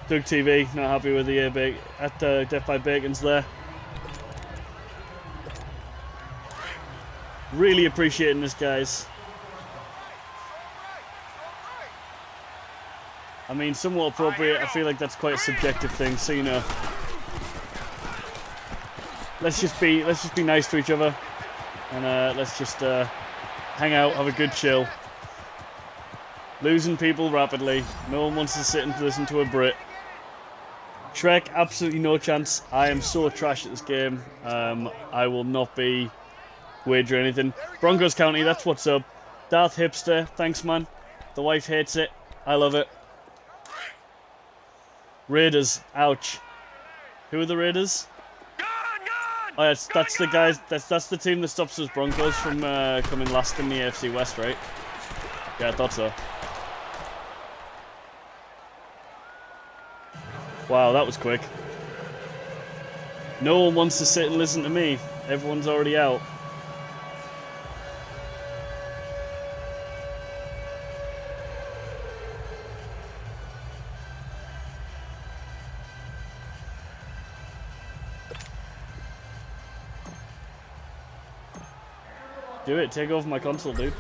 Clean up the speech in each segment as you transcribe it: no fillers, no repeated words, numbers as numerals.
Doug TV, not happy with the Death by Bacon's there. Really appreciating this, guys. I mean, somewhat appropriate. I feel like that's quite a subjective thing, so you know. Let's just be nice to each other, and let's just hang out, have a good chill. Losing people rapidly. No one wants to sit and listen to a Brit. Shrek, absolutely no chance. I am so trash at this game. I will not be wagering anything. Broncos County, that's what's up. Darth Hipster, thanks man. The wife hates it. I love it. Raiders, ouch. Who are the Raiders? Oh, yeah, that's the guys. That's the team that stops us Broncos from coming last in the AFC West, right? Yeah, I thought so. Wow, that was quick. No one wants to sit and listen to me. Everyone's already out. Do it, take over my console, dude.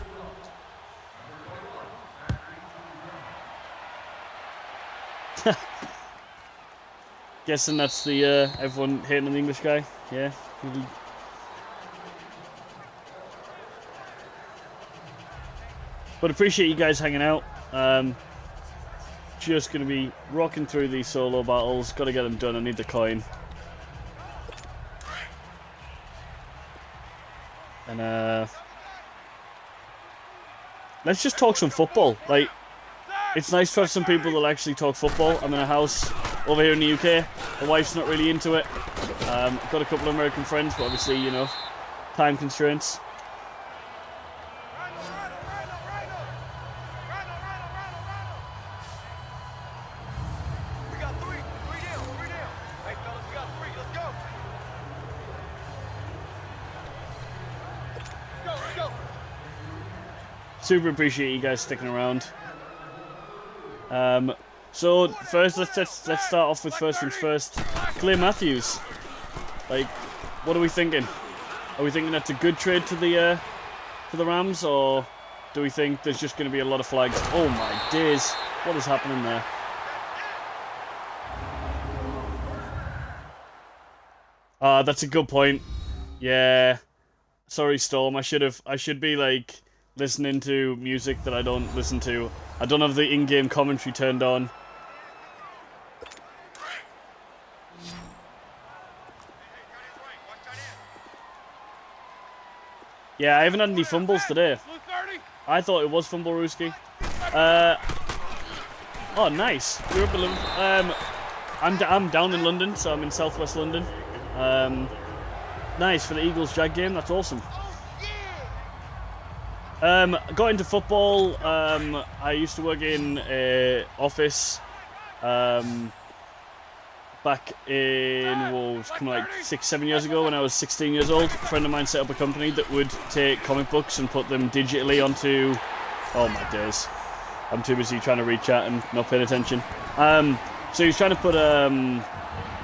Guessing that's the everyone hating on the English guy. Yeah. But appreciate you guys hanging out. Just gonna be rocking through these solo battles. Gotta get them done. I need the coin. And let's just talk some football. Like, it's nice to have some people that actually talk football. I'm in a house over here in the UK. The wife's not really into it. Got a couple of American friends, but obviously, you know, time constraints. Super appreciate you guys sticking around. So first, let's start off with first things first. Clay Matthews, like, what are we thinking? Are we thinking that's a good trade to the Rams, or do we think there's just going to be a lot of flags? Oh my days, what is happening there? That's a good point. Yeah, sorry Storm. I should be like listening to music that I don't listen to. I don't have the in-game commentary turned on. Yeah, I haven't had any fumbles today. I thought it was Fumble Rooski. Oh, nice. You're up in I'm down in London, so I'm in southwest London. Nice for the Eagles-Jag game. That's awesome. Got into football. I used to work in an office back in, well, it was coming like 6-7 years ago when I was 16 years old. A friend of mine set up a company that would take comic books and put them digitally onto... Oh my days. I'm too busy trying to read chat and not paying attention. So he was trying to put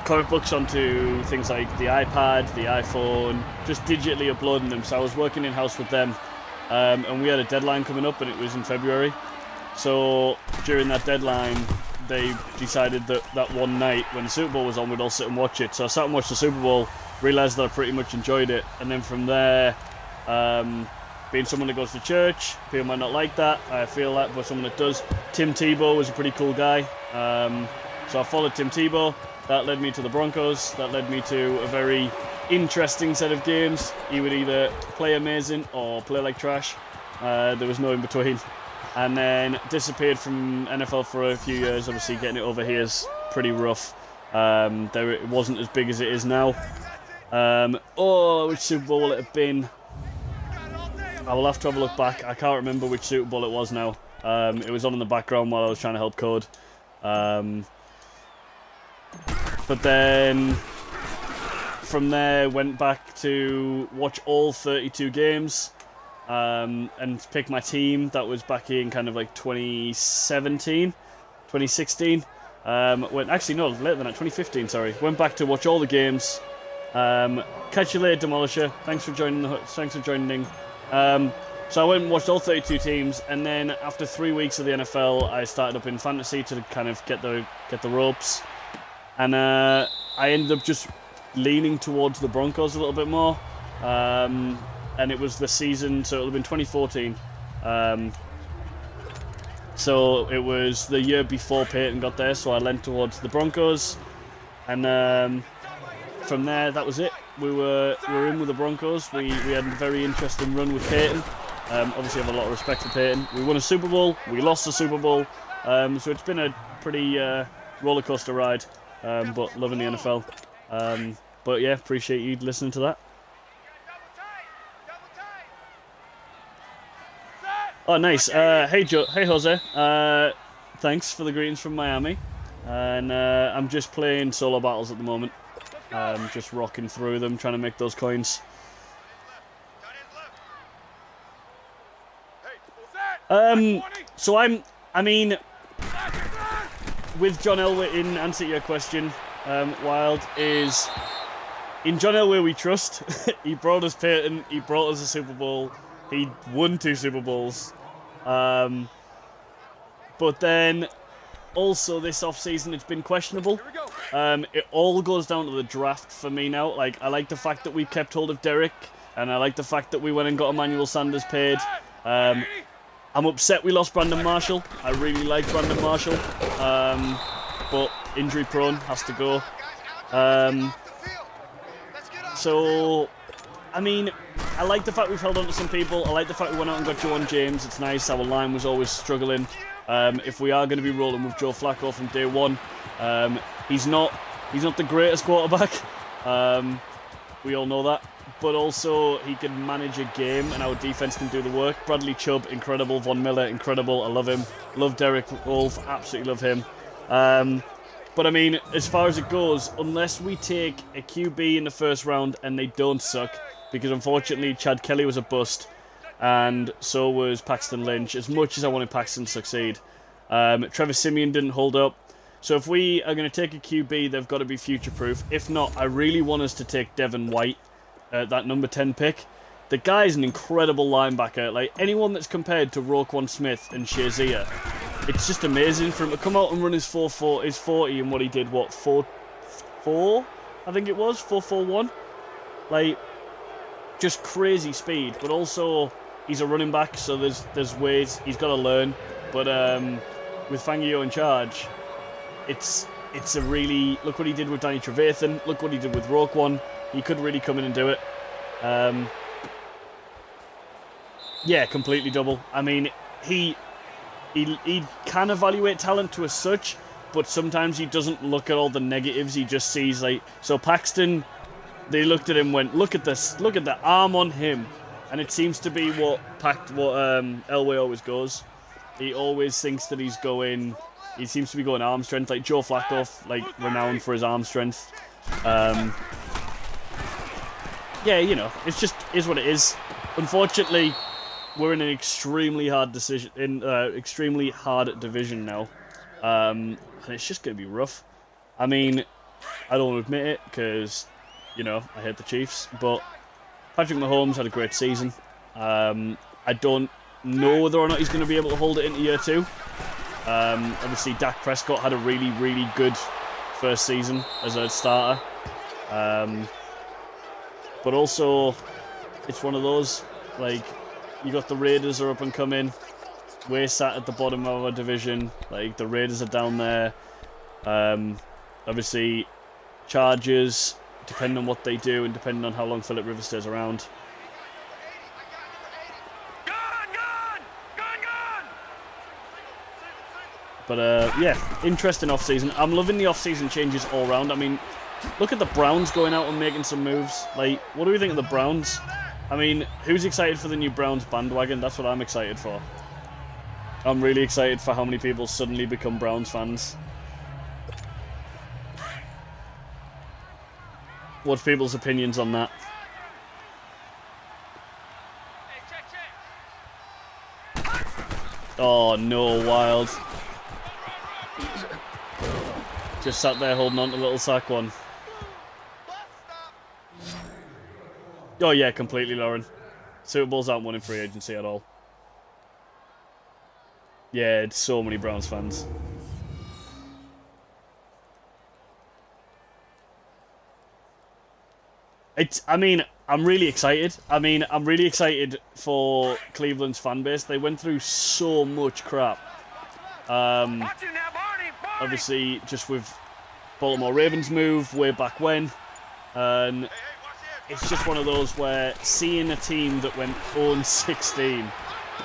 comic books onto things like the iPad, the iPhone, just digitally uploading them. So I was working in-house with them. And we had a deadline coming up, and it was in February. So during that deadline, they decided that one night when the Super Bowl was on, we'd all sit and watch it. So I sat and watched the Super Bowl, realised that I pretty much enjoyed it, and then from there, being someone that goes to church, people might not like that, I feel that, but someone that does. Tim Tebow was a pretty cool guy, so I followed Tim Tebow. That led me to the Broncos. That led me to a very interesting set of games. He would either play amazing or play like trash. There was no in between. And then disappeared from NFL for a few years. Obviously getting it over here is pretty rough. It wasn't as big as it is now. Which Super Bowl will it have been? I will have to have a look back. I can't remember which Super Bowl it was now. It was on in the background while I was trying to help code. But then from there went back to watch all 32 games. and pick my team. That was back in kind of like 2017, 2016. Actually, no, later than that, 2015, sorry. Went back to watch all the games. Catch you later, Demolisher. Thanks for joining. So I went and watched all 32 teams, and then after 3 weeks of the NFL, I started up in fantasy to kind of get the ropes. And I ended up just leaning towards the Broncos a little bit more. And it was the season, so it would have been 2014. So it was the year before Peyton got there, so I leant towards the Broncos. And from there, that was it. We were in with the Broncos. We had a very interesting run with Peyton. Obviously, I have a lot of respect for Peyton. We won a Super Bowl. We lost the Super Bowl. So it's been a pretty roller coaster ride, but loving the NFL. But yeah, appreciate you listening to that. Oh, nice. Hey Jose. Thanks for the greetings from Miami. And I'm just playing solo battles at the moment. Just rocking through them, trying to make those coins. So I mean, with John Elway, in answer to your question, Wild, is in John Elway we trust. He brought us Peyton, he brought us a Super Bowl, he won 2 Super Bowls. But then also this offseason it's been questionable. It all goes down to the draft for me now. Like, I like the fact that we kept hold of Derek, and I like the fact that we went and got Emmanuel Sanders paid. I'm upset we lost Brandon Marshall. I really like Brandon Marshall, but injury prone, has to go. So, I mean, I like the fact we've held on to some people. I like the fact we went out and got Joanne James. It's nice. Our line was always struggling. If we are going to be rolling with Joe Flacco from day one, he's not the greatest quarterback. We all know that. But also, he can manage a game, and our defense can do the work. Bradley Chubb, incredible. Von Miller, incredible. I love him. Love Derek Wolfe, absolutely love him. But I mean, as far as it goes, unless we take a QB in the first round and they don't suck, because unfortunately Chad Kelly was a bust, and so was Paxton Lynch, as much as I wanted Paxton to succeed. Trevor Siemian didn't hold up. So if we are going to take a QB, they've got to be future-proof. If not, I really want us to take Devin White, that number 10 pick. The guy's an incredible linebacker. Like, anyone that's compared to Roquan Smith and Shazier, it's just amazing for him to come out and run his 40 and what he did, what, 4-4? I think it was, 4-4-1. Like, just crazy speed, but also he's a running back, so there's ways he's got to learn. But with Fangio in charge, it's a really, look what he did with Danny Trevathan, look what he did with Roquan. He could really come in and do it. Yeah, completely double. I mean, he can evaluate talent to as such, but sometimes he doesn't look at all the negatives. He just sees, like, so Paxton, they looked at him and went, look at this, look at the arm on him. And it seems to be what Elway always goes. He always thinks that he seems to be going arm strength, like Joe Flacco, like, renowned for his arm strength. Yeah, you know, it's just is what it is. Unfortunately, we're in an extremely hard division now, and it's just going to be rough. I mean, I don't want to admit it because, you know, I hate the Chiefs, but Patrick Mahomes had a great season. I don't know whether or not he's going to be able to hold it into year 2. Obviously, Dak Prescott had a really, really good first season as a starter. But also, it's one of those, like, you got the Raiders are up and coming. We're sat at the bottom of our division. Like, the Raiders are down there. Obviously, Chargers, depending on what they do and depending on how long Phillip Rivers stays around. But, yeah, interesting off-season. I'm loving the off-season changes all around. I mean, look at the Browns going out and making some moves. Like, what do we think of the Browns? I mean, who's excited for the new Browns bandwagon? That's what I'm excited for. I'm really excited for how many people suddenly become Browns fans. What's people's opinions on that? Oh, no, Wild. Just sat there holding on to little sack one. Oh, yeah, completely, Lauren. Super Bowls aren't won in free agency at all. Yeah, it's so many Browns fans. I mean, I'm really excited. I'm really excited for Cleveland's fan base. They went through so much crap. Obviously, just with Baltimore Ravens move way back when. And it's just one of those where seeing a team that went 0-16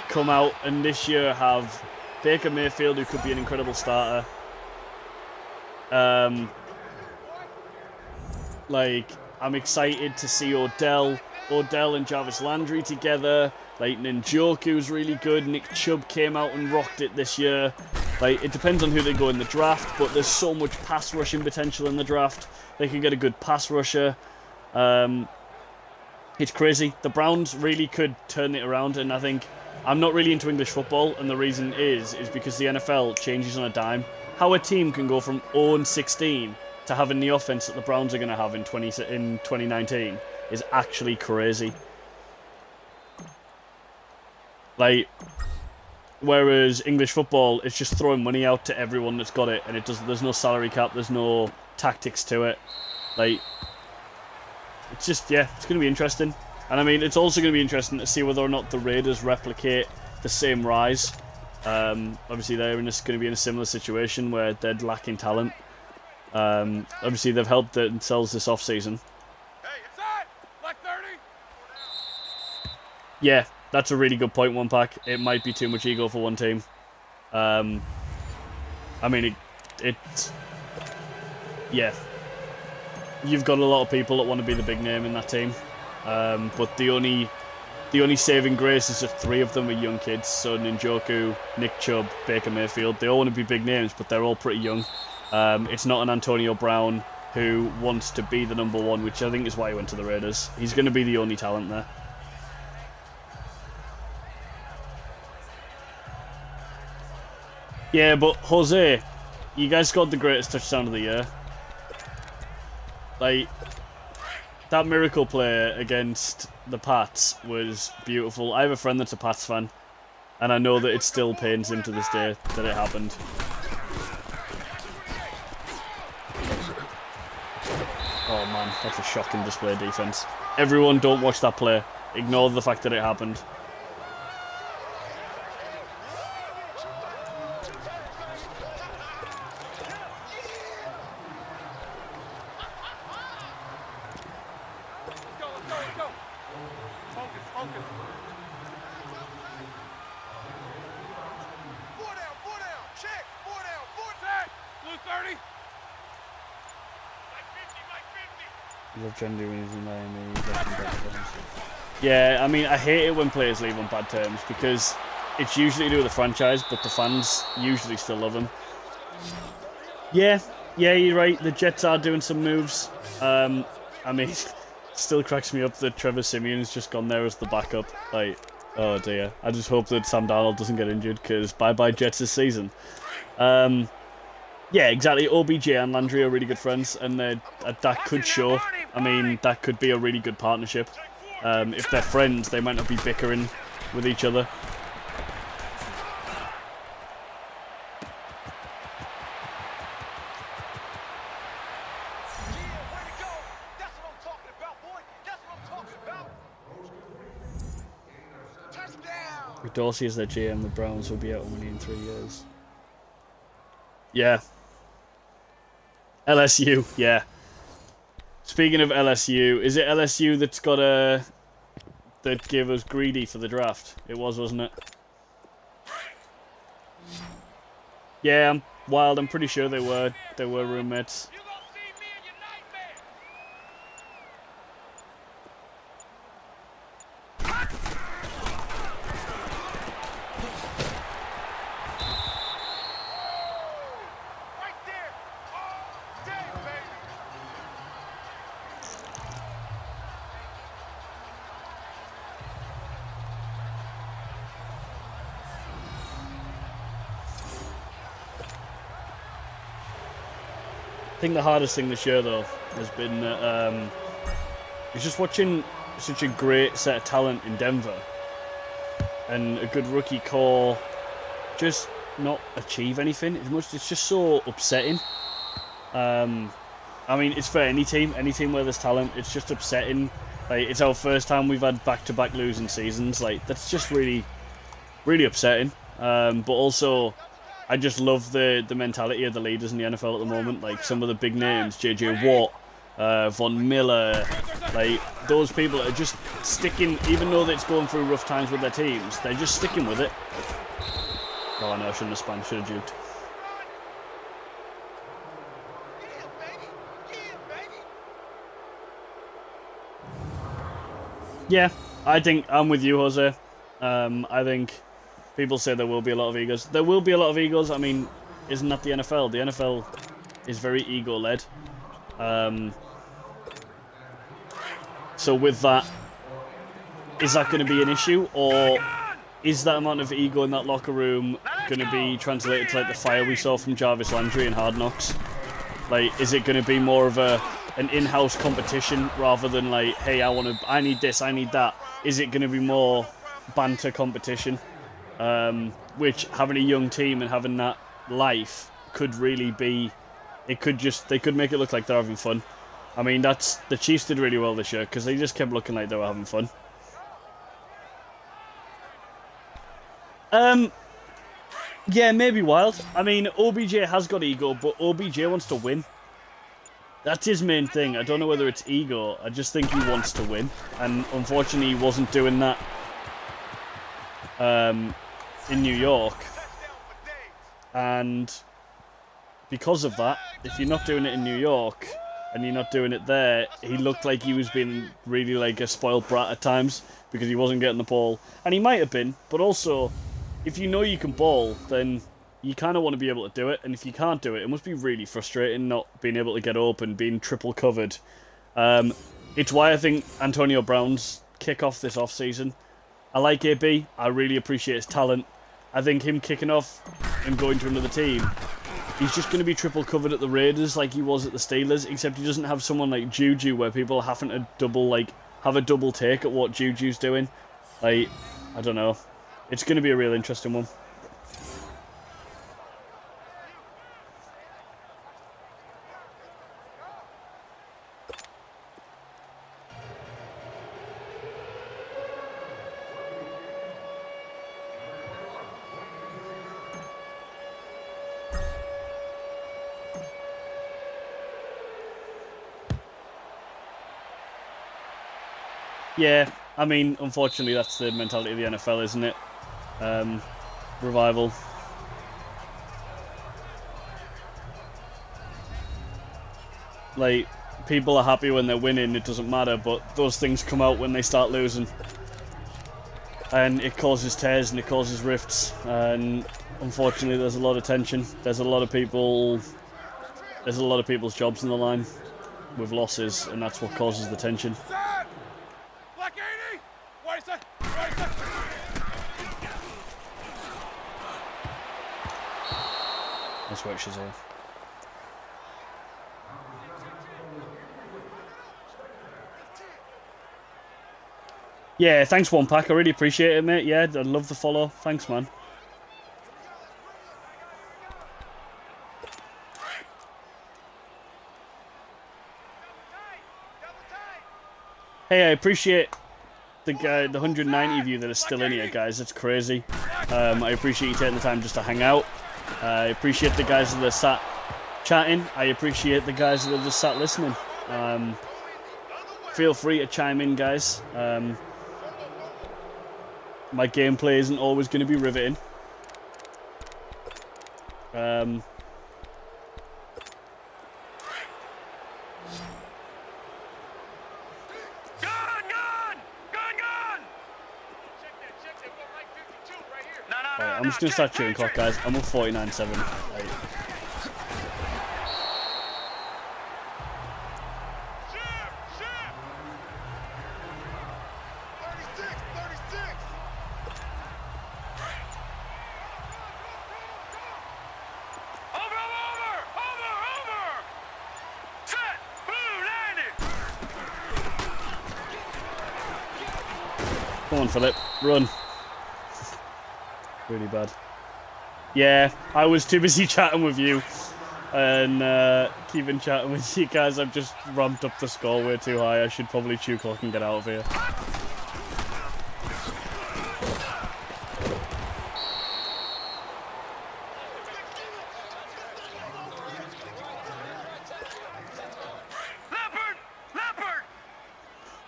come out and this year have Baker Mayfield, who could be an incredible starter. I'm excited to see Odell and Jarvis Landry together. Like, Njoku's really good. Nick Chubb came out and rocked it this year. Like, it depends on who they go in the draft, but there's so much pass rushing potential in the draft. They could get a good pass rusher. It's crazy. The Browns really could turn it around, and I think I'm not really into English football, and the reason is because the NFL changes on a dime. How a team can go from 0-16 to having the offense that the Browns are going to have in 2019 is actually crazy. Like, whereas English football, it's just throwing money out to everyone that's got it, and there's no salary cap, there's no tactics to it. Like, it's just, yeah, it's going to be interesting. And I mean, it's also going to be interesting to see whether or not the Raiders replicate the same rise. Obviously, they're going to be in a similar situation where they're lacking talent. Obviously, they've helped themselves this off-season. Yeah, that's a really good point, One Pack. It might be too much ego for one team. I mean, yeah. You've got a lot of people that want to be the big name in that team. But the only saving grace is that 3 of them are young kids. So Njoku, Nick Chubb, Baker Mayfield. They all want to be big names, but they're all pretty young. It's not an Antonio Brown who wants to be the number 1, which I think is why he went to the Raiders. He's going to be the only talent there. Yeah, but Jose, you guys scored the greatest touchdown of the year. Like, that miracle play against the Pats was beautiful. I have a friend that's a Pats fan, and I know that it still pains him to this day that it happened. Oh man, that's a shocking display of defense. Everyone, don't watch that play. Ignore the fact that it happened. Yeah, I mean, I hate it when players leave on bad terms because it's usually to do with the franchise, but the fans usually still love them. Yeah, you're right. The Jets are doing some moves. I mean, it still cracks me up that Trevor Simeon's just gone there as the backup. Like, oh dear. I just hope that Sam Darnold doesn't get injured because bye-bye Jets this season. Yeah, exactly. OBJ and Landry are really good friends, and that could show. I mean, that could be a really good partnership. If they're friends, they might not be bickering with each other. With Dorsey as their GM, the Browns will be out of money in 3 years. Yeah. LSU, yeah. Speaking of LSU, is it LSU that's got that gave us Greedy for the draft? It was, wasn't it? Yeah, I'm wild. I'm pretty sure they were roommates. think the hardest thing this year, though, has been is just watching such a great set of talent in Denver and a good rookie core just not achieve anything. It's just so upsetting. I mean, it's for any team where there's talent. It's just upsetting. Like, it's our first time we've had back-to-back losing seasons. Like, that's just really, really upsetting. But also, I just love the mentality of the leaders in the NFL at the moment. Like, some of the big names, J.J. Watt, Von Miller, like, those people are just sticking, even though it's going through rough times with their teams, they're just sticking with it. Oh, no, I shouldn't have spun, should have juked. Yeah, I think I'm with you, Jose. I think people say there will be a lot of egos. There will be a lot of egos. I mean, isn't that the NFL? The NFL is very ego-led. So with that, is that going to be an issue? Or is that amount of ego in that locker room going to be translated to like the fire we saw from Jarvis Landry in Hard Knocks? Like, is it going to be more of an in-house competition rather than like, hey, I need this, I need that? Is it going to be more banter competition? Which having a young team and having that life could really be, they could make it look like they're having fun. I mean, the Chiefs did really well this year because they just kept looking like they were having fun. Yeah, maybe wild. I mean, OBJ has got ego, but OBJ wants to win. That's his main thing. I don't know whether it's ego. I just think he wants to win. And unfortunately, he wasn't doing that in New York. And because of that, if you're not doing it in New York and you're not doing it there, he looked like he was being really like a spoiled brat at times because he wasn't getting the ball. And he might have been, but also, if you know you can ball, then you kind of want to be able to do it. And if you can't do it, it must be really frustrating not being able to get open, being triple covered. It's why I think Antonio Brown's kickoff this offseason. I like AB. I really appreciate his talent. I think him kicking off and going to another team, he's just going to be triple covered at the Raiders like he was at the Steelers, except he doesn't have someone like Juju where people are having to have a double take at what Juju's doing. Like, I don't know. It's going to be a real interesting one. Yeah, I mean, unfortunately, that's the mentality of the NFL, isn't it? Revival. Like, people are happy when they're winning, it doesn't matter, but those things come out when they start losing. And it causes tears and it causes rifts, and unfortunately there's a lot of tension. There's a lot of people's jobs on the line with losses, and that's what causes the tension. That's what she's here. Yeah, thanks One Pack. I really appreciate it, mate. Yeah, I love the follow. Thanks, man. Hey, I appreciate the 190 of you that are still in here, guys. It's crazy. I appreciate you taking the time just to hang out. I appreciate the guys that are sat chatting. I appreciate the guys that are just sat listening. Feel free to chime in, guys. My gameplay isn't always going to be riveting. I'm just going to start chewing clock, guys. I'm up 49-7. Right. Come on, Philip. Run. Really bad. Yeah, I was too busy chatting with you and keeping chatting with you guys. I've just ramped up the score way too high. I should probably chew clock and get out of here.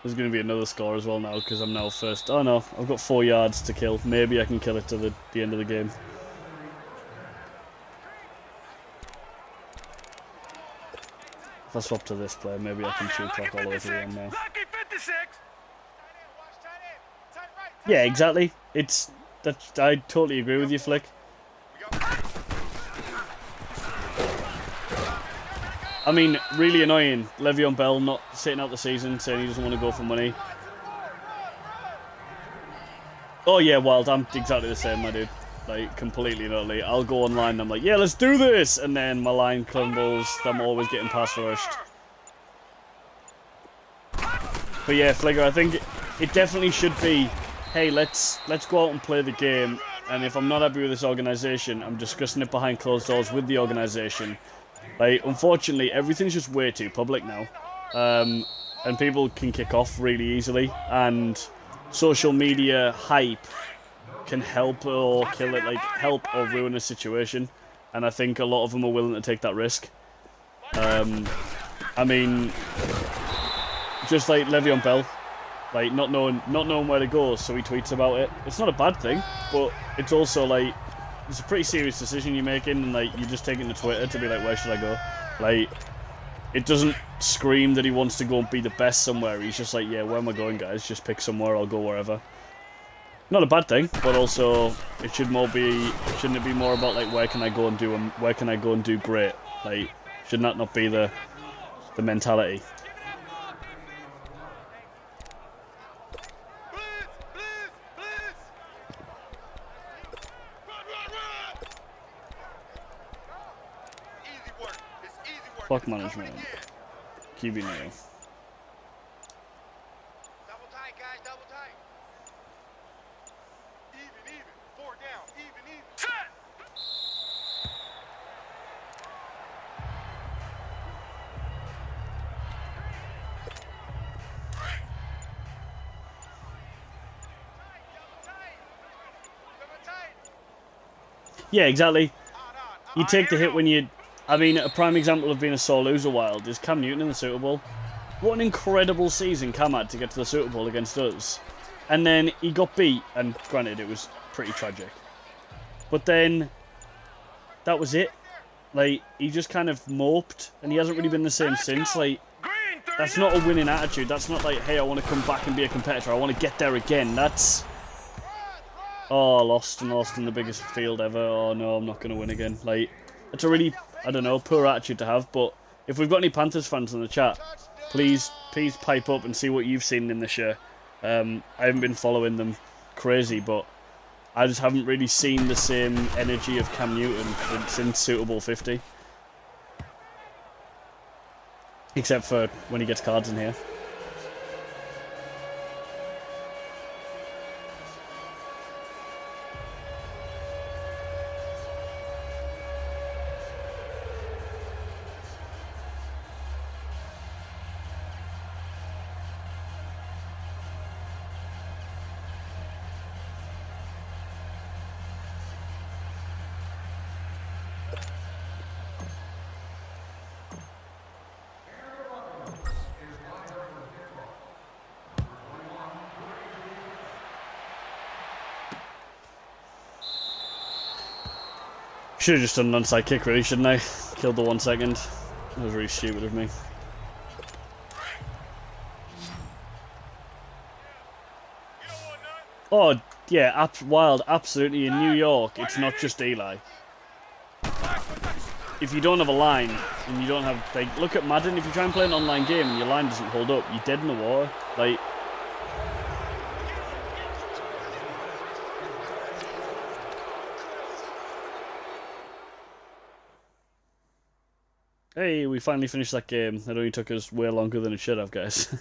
There's going to be another score as well now because I'm now first. Oh no, I've got 4 yards to kill. Maybe I can kill it to the end of the game. If I swap to this player, maybe I can shoot clock all the way to the end now. Yeah, exactly. I totally agree with you, Flick. I mean, really annoying. Le'Veon Bell not sitting out the season, saying he doesn't want to go for money. Oh yeah, Wild, I'm exactly the same, my dude. Like, completely and utterly. I'll go online and I'm like, yeah, let's do this! And then my line crumbles. I'm always getting pass rushed. But yeah, Fligger, I think it definitely should be, hey, let's go out and play the game. And if I'm not happy with this organisation, I'm discussing it behind closed doors with the organisation. Like, unfortunately, everything's just way too public now. And people can kick off really easily. And social media hype can help or kill it, like, help or ruin a situation. And I think a lot of them are willing to take that risk. I mean, just like Le'Veon Bell, like, not knowing where to go, so he tweets about it. It's not a bad thing, but it's also, like, it's a pretty serious decision you're making, and like you're just taking to Twitter to be like, where should I go? Like, it doesn't scream that he wants to go and be the best somewhere. He's just like, yeah, where am I going, guys? Just pick somewhere, I'll go wherever. Not a bad thing, but also it shouldn't it be more about like where can I go and do great? Like, should that not be the mentality? Clock management. QB nail. Double tight, guys, double tight. Even. 4 down. Even. Set! Yeah, exactly. You take the hit when you... I mean, a prime example of being a sore loser Wild is Cam Newton in the Super Bowl. What an incredible season Cam had to get to the Super Bowl against us. And then he got beat, and granted, it was pretty tragic. But then, that was it. Like, he just kind of moped, and he hasn't really been the same since. Like, that's not a winning attitude. That's not like, hey, I want to come back and be a competitor. I want to get there again. That's... Oh, lost in the biggest field ever. Oh, no, I'm not going to win again. Like, it's a really... I don't know, poor attitude to have, but if we've got any Panthers fans in the chat, please pipe up and see what you've seen in this year. I haven't been following them crazy, but I just haven't really seen the same energy of Cam Newton since Super Bowl 50. Except for when he gets cards in here. Should have just done an onside kick, really, shouldn't I? Killed the 1 second. That was really stupid of me. Oh, yeah, Wild, absolutely. In New York, it's not just Eli. If you don't have a line, and you don't have, like, look at Madden, if you try and play an online game and your line doesn't hold up, you're dead in the water. Like... Hey, we finally finished that game. It only took us way longer than it should have, guys.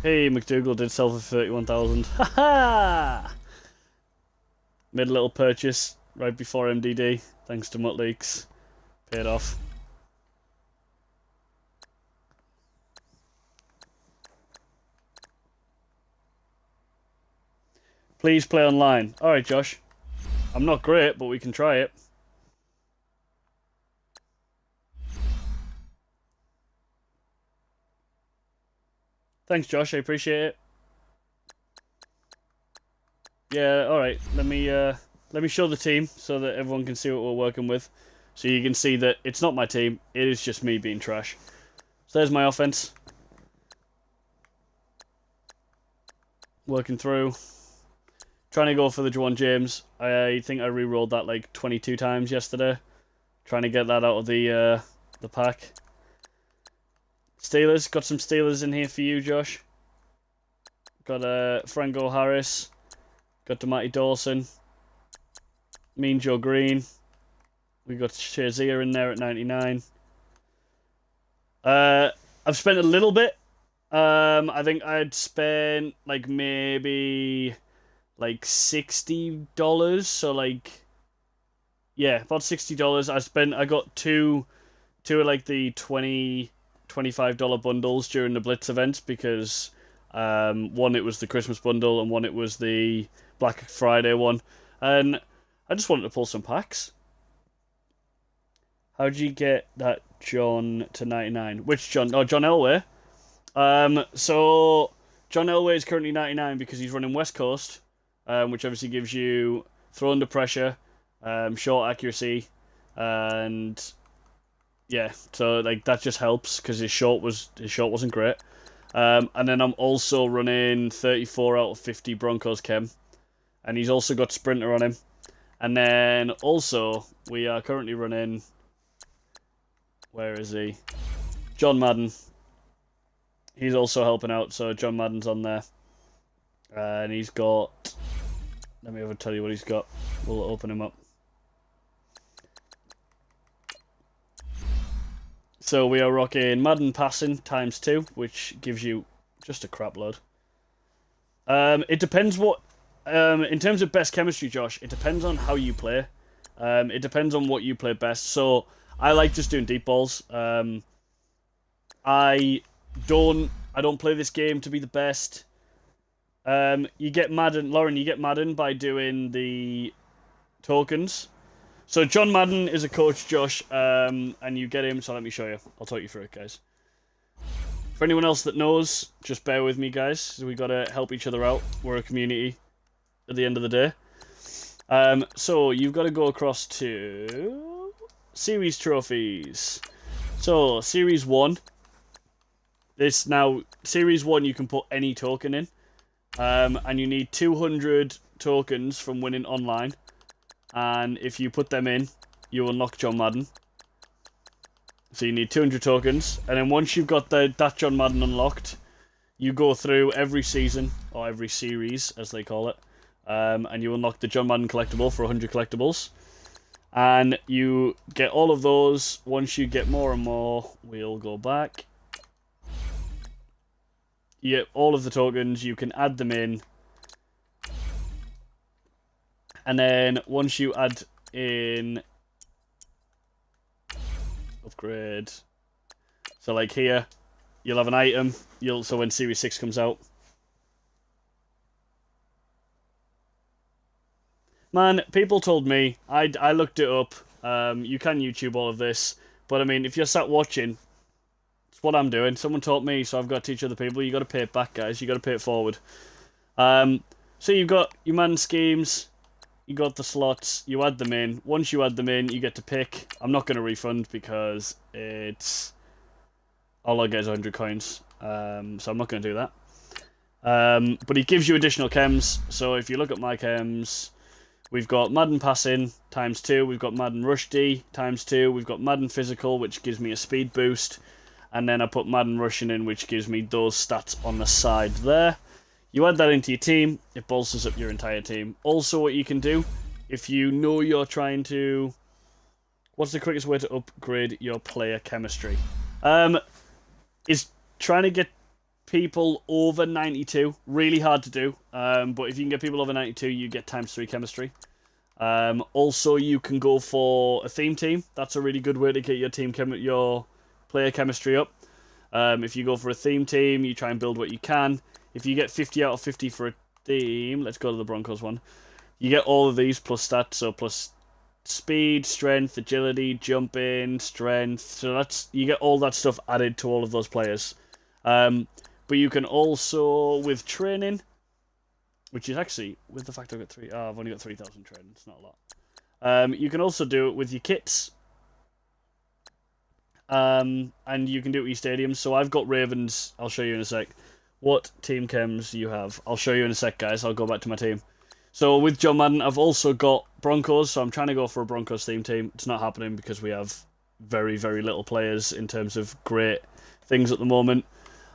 Hey, McDougal did sell for 31,000. Ha ha! Made a little purchase right before MDD, thanks to Mutt Leaks. Paid off. Please play online. Alright, Josh. I'm not great, but we can try it. Thanks, Josh. I appreciate it. Yeah, alright. Let me show the team so that everyone can see what we're working with. So you can see that it's not my team, it is just me being trash. So there's my offense. Working through. Trying to go for the Juwan James. I think I re-rolled that like 22 times yesterday. Trying to get that out of the pack. Steelers. Got some Steelers in here for you, Josh. Got Franco Harris. Got Dematty Dawson. Mean Joe Green. We got Shazier in there at 99. I've spent a little bit. I think I'd spent like maybe like $60. So like, yeah, about $60. I got two of like the $25 bundles during the Blitz event because one it was the Christmas bundle and one it was the Black Friday one, and I just wanted to pull some packs. How'd you get that John to 99? Which John? Oh, John Elway. So John Elway is currently 99 because he's running West Coast, which obviously gives you throw under pressure, short accuracy, and yeah, so like that just helps because his short wasn't great. And then I'm also running 34 out of 50 Broncos chem, and he's also got sprinter on him. And then also we are currently running. Where is he? John Madden. He's also helping out, so John Madden's on there. And he's got... Let me tell you what he's got. We'll open him up. So we are rocking Madden passing ×2, which gives you just a crap load. It depends what... in terms of best chemistry, Josh, it depends on how you play. It depends on what you play best. So... I like just doing deep balls. I don't play this game to be the best. You get Madden, Lauren. You get Madden by doing the tokens. So John Madden is a coach, Josh, and you get him. So let me show you. I'll talk you through it, guys. For anyone else that knows, just bear with me, guys. We gotta help each other out. We're a community. At the end of the day. So you've got to go across to. Series trophies. So, Series 1. Series 1 you can put any token in. And you need 200 tokens from winning online. And if you put them in, you unlock John Madden. So you need 200 tokens. And then once you've got that John Madden unlocked, you go through every season, or every series, as they call it. And you unlock the John Madden collectible for 100 collectibles. And you get all of those. Once you get more and more, we'll go back. You get all of the tokens, you can add them in. And then once you add in upgrade. So like here, you'll have an item. So when Series 6 comes out. Man, people told me, I looked it up, you can YouTube all of this, but I mean, if you're sat watching, it's what I'm doing. Someone taught me, so I've got to teach other people. You got to pay it back, guys. You got to pay it forward. So you've got your man schemes, you got the slots, you add them in. Once you add them in, you get to pick. I'm not going to refund because it's... all I get is 100 coins, so I'm not going to do that. But it gives you additional chems, so if you look at my chems... We've got Madden Passing ×2, we've got Madden Rush D ×2, we've got Madden Physical, which gives me a speed boost, and then I put Madden Rushing in, which gives me those stats on the side there. You add that into your team, it bolsters up your entire team. Also, what you can do, if you know you're trying to... What's the quickest way to upgrade your player chemistry? Is trying to get people over 92. Really hard to do, but if you can get people over 92, you get ×3 chemistry. Also, you can go for a theme team. That's a really good way to get your player chemistry up. If you go for a theme team, you try and build what you can. If you get 50 out of 50 for a team, let's go to the Broncos one. You get all of these plus stats, so plus speed, strength, agility, jumping, strength. So you get all that stuff added to all of those players. But you can also, with training, which is actually, with the fact I've only got 3,000 training, it's not a lot. You can also do it with your kits. And you can do it with your stadiums. So I've got Ravens, I'll show you in a sec. What team chems do you have? I'll show you in a sec, guys. I'll go back to my team. So with John Madden, I've also got Broncos, so I'm trying to go for a Broncos theme team. It's not happening because we have very, very little players in terms of great things at the moment.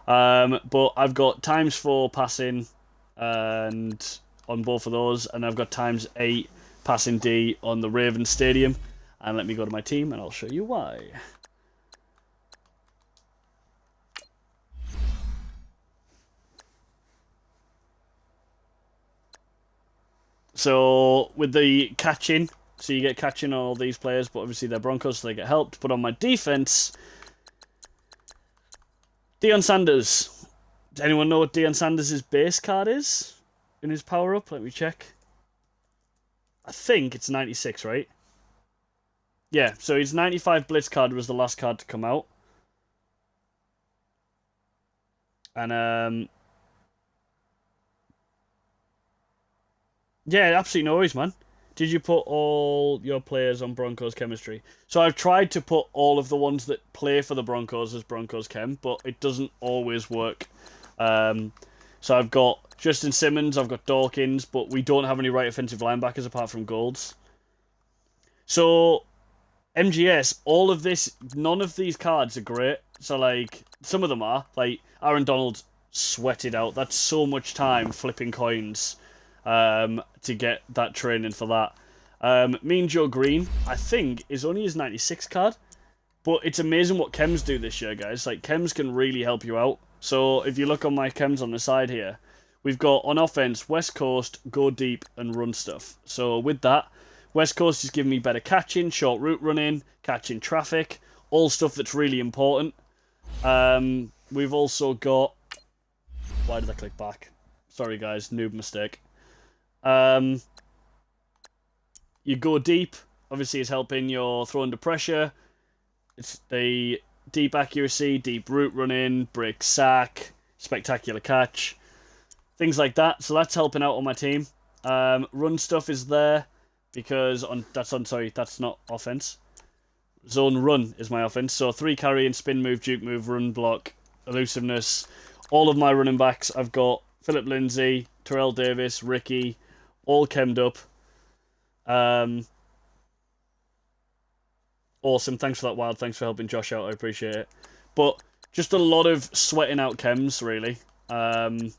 But I've got ×4 passing and on both of those, and I've got ×8 passing D on the Ravens Stadium. And let me go to my team, and I'll show you why. So with the catching, so you get catching on all these players, but obviously they're Broncos, so they get helped. But on my defense, Deion Sanders. Does anyone know what Deion Sanders' base card is in his power-up? Let me check. I think it's 96, right? Yeah, so his 95 Blitz card was the last card to come out. And, yeah, absolutely no worries, man. Did you put all your players on Broncos chemistry? So I've tried to put all of the ones that play for the Broncos as Broncos chem, but it doesn't always work. So I've got Justin Simmons, I've got Dawkins, but we don't have any right offensive linebackers apart from Golds. So MGS, all of this, none of these cards are great. So like, some of them are. Like, Aaron Donald sweated out. That's so much time flipping coins. To get that training for that. Mean Joe Green, I think, is only his 96 card. But it's amazing what chems do this year, guys. Like, chems can really help you out. So, if you look on my chems on the side here, we've got, on offense, West Coast, go deep, and run stuff. So, with that, West Coast is giving me better catching, short route running, catching traffic, all stuff that's really important. We've also got... Why did I click back? Sorry, guys, noob mistake. You go deep, obviously it's helping your throw under pressure. It's the deep accuracy, deep route running, break sack, spectacular catch, things like that. So that's helping out on my team. Run stuff is there because that's not offense. Zone run is my offense. So 3 carry and spin move, juke move, run block, elusiveness. All of my running backs, I've got Philip Lindsay, Terrell Davis, Ricky, all chemmed up. Awesome. Thanks for that, Wild. Thanks for helping Josh out. I appreciate it. But just a lot of sweating out chems, really. And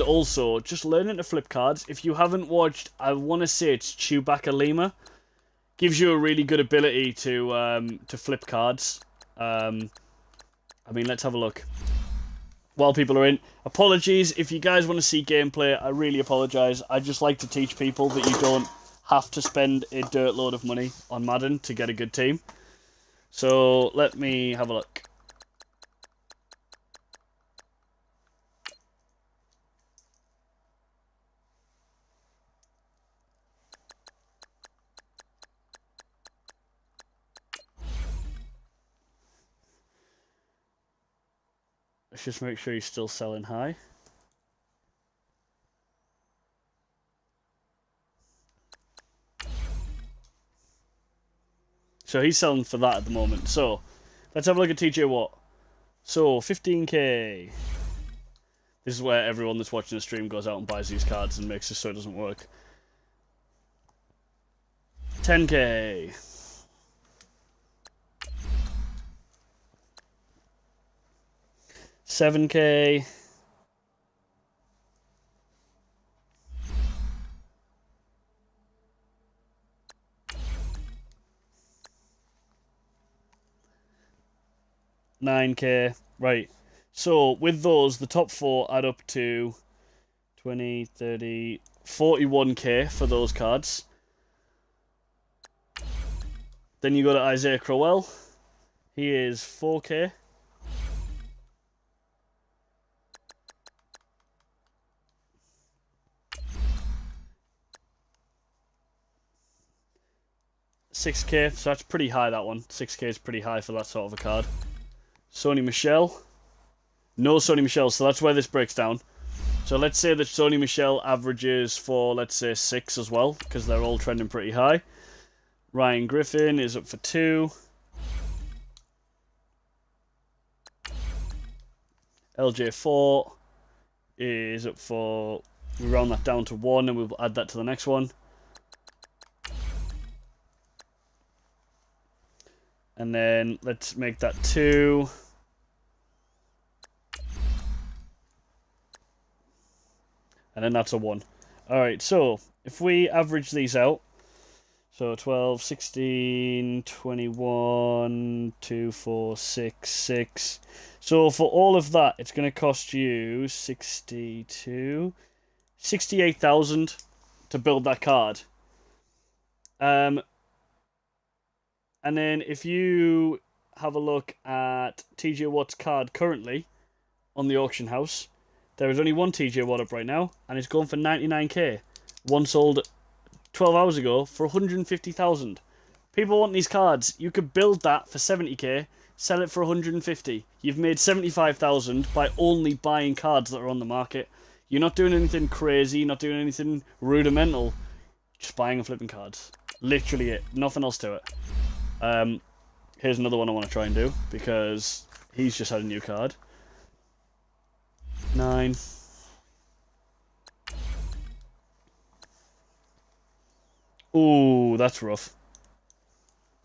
also, just learning to flip cards. If you haven't watched, I want to say it's Chewbacca Lima. Gives you a really good ability to flip cards. I mean, let's have a look. While people are in, apologies if you guys want to see gameplay. I really apologise. I just like to teach people that you don't have to spend a dirt load of money on Madden to get a good team. So let me have a look. Let's just make sure he's still selling high. So he's selling for that at the moment. So let's have a look at TJ Watt. So 15k. This is where everyone that's watching the stream goes out and buys these cards and makes it so it doesn't work. 10k. 7k. 9k. Right. So with those, the top 4 add up to 20, 30, 41k for those cards. Then you go to Isaiah Crowell. He is 4k. $6k, so that's pretty high, that one. 6k is pretty high for that sort of a card. Sony Michel. No Sony Michel, so that's where this breaks down. So let's say that Sony Michel averages for, let's say, 6 as well, because they're all trending pretty high. Ryan Griffin is up for 2. LJ4 is up for... We round that down to 1 and we'll add that to the next one. And then let's make that 2. And then that's a 1. Alright, so if we average these out, so 12, 16, 21, 2, 4, 6, 6. So for all of that, it's going to cost you 68,000 to build that card. And then if you have a look at TJ Watt's card currently on the auction house, there is only one TJ Watt up right now, and it's going for 99k. One sold 12 hours ago for 150,000. People want these cards. You could build that for 70k, sell it for 150. You've made 75,000 by only buying cards that are on the market. You're not doing anything crazy, not doing anything rudimental. Just buying and flipping cards. Literally it. Nothing else to it. Here's another one I want to try and do, because he's just had a new card. 9. Ooh, that's rough.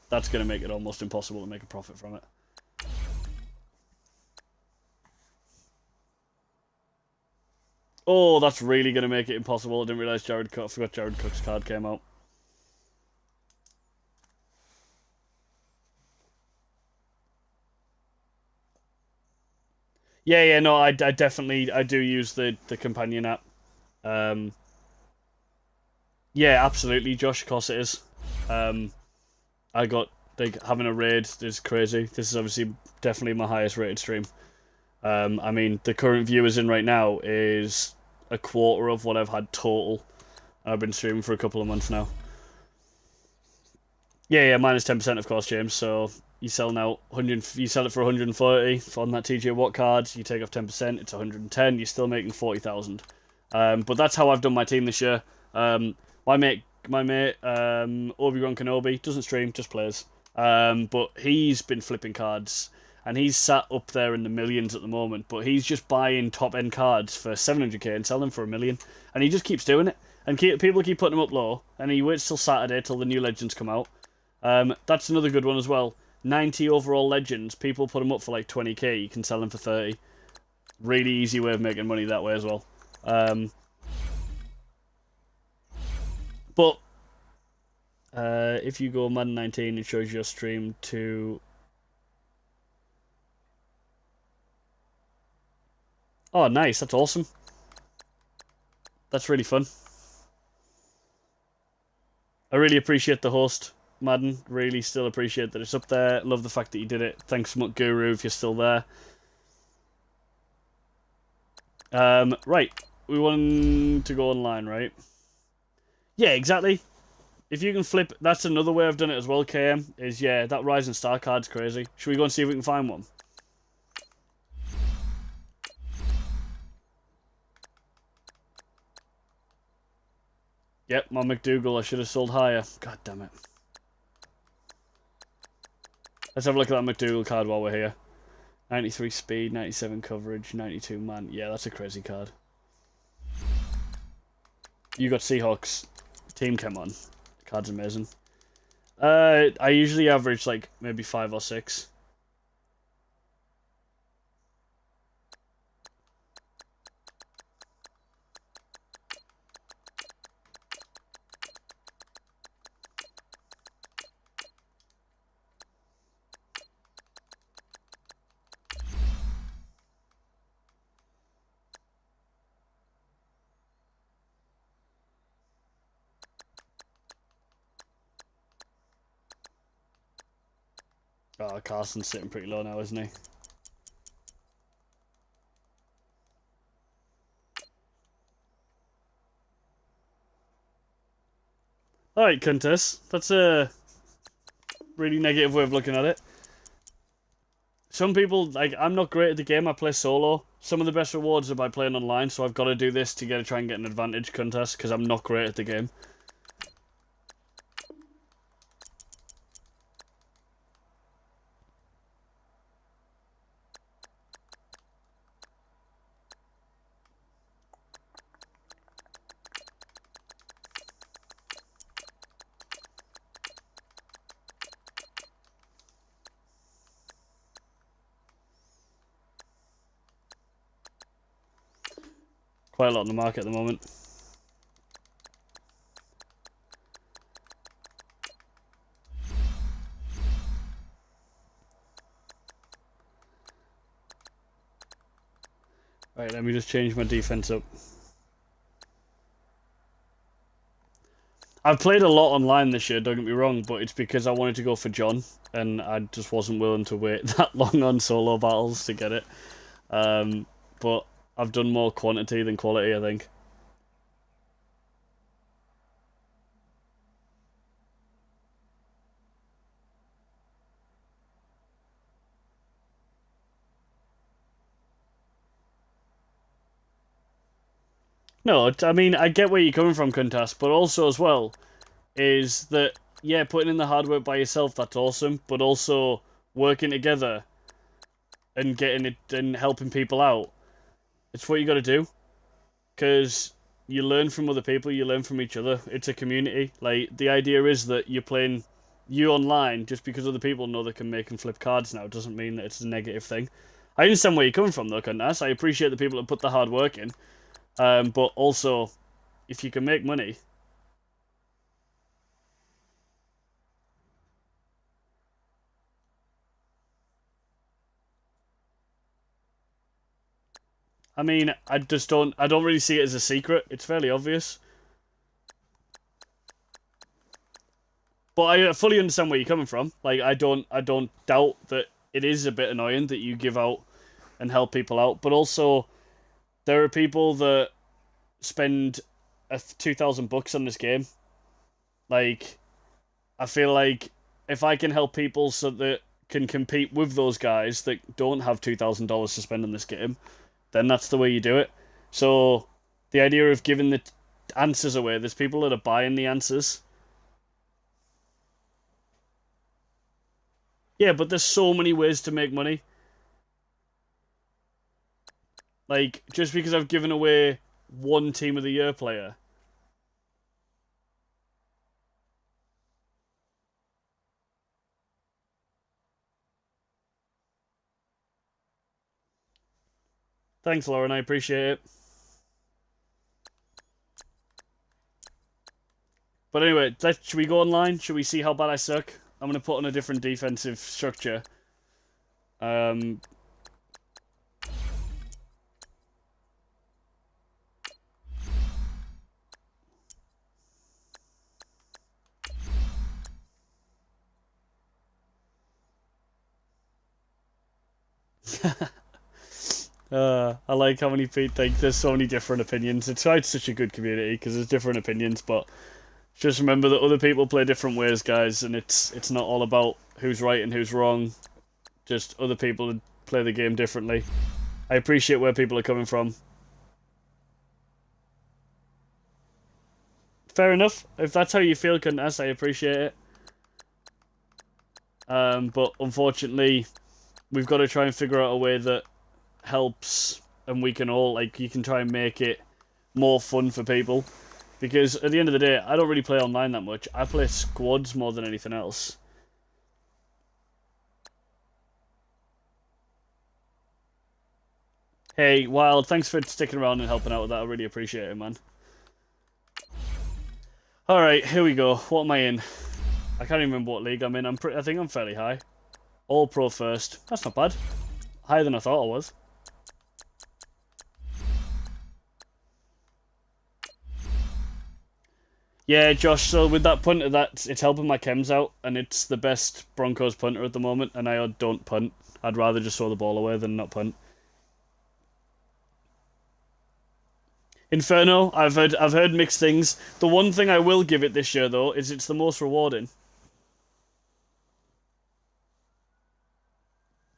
That's going to make it almost impossible to make a profit from it. Oh, that's really going to make it impossible. I didn't realise I forgot Jared Cook's card came out. Yeah, no, I definitely do use the companion app. Yeah, absolutely, Josh. Of course it is. I got having a raid is crazy. This is obviously definitely my highest rated stream. I mean, the current viewers in right now is a quarter of what I've had total. I've been streaming for a couple of months now. Yeah, minus 10%, of course, James. So you sell now 100. You sell it for 140 on that TJ Watt card. You take off 10%. It's 110. You're still making 40,000. But that's how I've done my team this year. My mate, Obi-Wan Kenobi doesn't stream, just plays. But he's been flipping cards, and he's sat up there in the millions at the moment. But he's just buying top-end cards for 700k and selling them for $1 million, and he just keeps doing it. And people keep putting them up low, and he waits till Saturday till the new legends come out. That's another good one as well. 90 overall legends. People put them up for like 20k. You can sell them for 30. Really easy way of making money that way as well. But if you go Madden 19, it shows your stream to... Oh, nice. That's awesome. That's really fun. I really appreciate the host, Madden. Really still appreciate that it's up there. Love the fact that you did it. Thanks, Mutt Guru, if you're still there. Right. We want to go online, right? Yeah, exactly. If you can flip... That's another way I've done it as well, KM. Is, yeah, that Rising Star card's crazy. Should we go and see if we can find one? Yep, my McDougal. I should have sold higher. God damn it. Let's have a look at that McDougal card while we're here. 93 speed, 97 coverage, 92 man. Yeah, that's a crazy card. You got Seahawks. Team came on. The card's amazing. I usually average like maybe 5 or 6. Oh, Carson's sitting pretty low now, isn't he? Alright, Countess. That's a really negative way of looking at it. Some people, like, I'm not great at the game, I play solo. Some of the best rewards are by playing online, so I've got to do this to try and get an advantage, Countess, because I'm not great at the game. Quite a lot in the market at the moment. Right, let me just change my defense up. I've played a lot online this year, don't get me wrong, but it's because I wanted to go for John, and I just wasn't willing to wait that long on solo battles to get it. But I've done more quantity than quality, I think. No, I mean, I get where you're coming from, Kuntas, but also as well, is that, yeah, putting in the hard work by yourself, that's awesome, but also working together and getting it and helping people out, it's what you got to do. Because you learn from other people, you learn from each other. It's a community. Like, the idea is that you're playing you online just because other people know they can make and flip cards now. It doesn't mean that it's a negative thing. I understand where you're coming from, though, Kuntas. I appreciate the people that put the hard work in. But also, if you can make money... I mean, I don't really see it as a secret. It's fairly obvious. But I fully understand where you're coming from. Like, I don't doubt that it is a bit annoying that you give out and help people out. But also, there are people that spend $2,000 on this game. Like, I feel like if I can help people so that can compete with those guys that don't have $2,000 to spend on this game, then that's the way you do it. So, the idea of giving the answers away, there's people that are buying the answers. Yeah, but there's so many ways to make money. Like, just because I've given away one Team of the Year player. Thanks, Lauren, I appreciate it. But anyway, should we go online? Should we see how bad I suck? I'm going to put on a different defensive structure. I like how many people think there's so many different opinions. It's such a good community because there's different opinions, but just remember that other people play different ways, guys, and it's not all about who's right and who's wrong. Just other people play the game differently. I appreciate where people are coming from. Fair enough. If that's how you feel, Kuntas, I appreciate it. But unfortunately, we've got to try and figure out a way that helps, and we can all, like, you can try and make it more fun for people. Because at the end of the day, I don't really play online that much. I play squads more than anything else. Hey, Wild, thanks for sticking around and helping out with that. I really appreciate it, man. Alright, here we go. What am I in? I can't even remember what league I'm in. I think I'm fairly high. All Pro first. That's not bad. Higher than I thought I was. Yeah, Josh, so with that punter, it's helping my chems out, and it's the best Broncos punter at the moment, and I don't punt. I'd rather just throw the ball away than not punt. Inferno, I've heard mixed things. The one thing I will give it this year, though, is it's the most rewarding.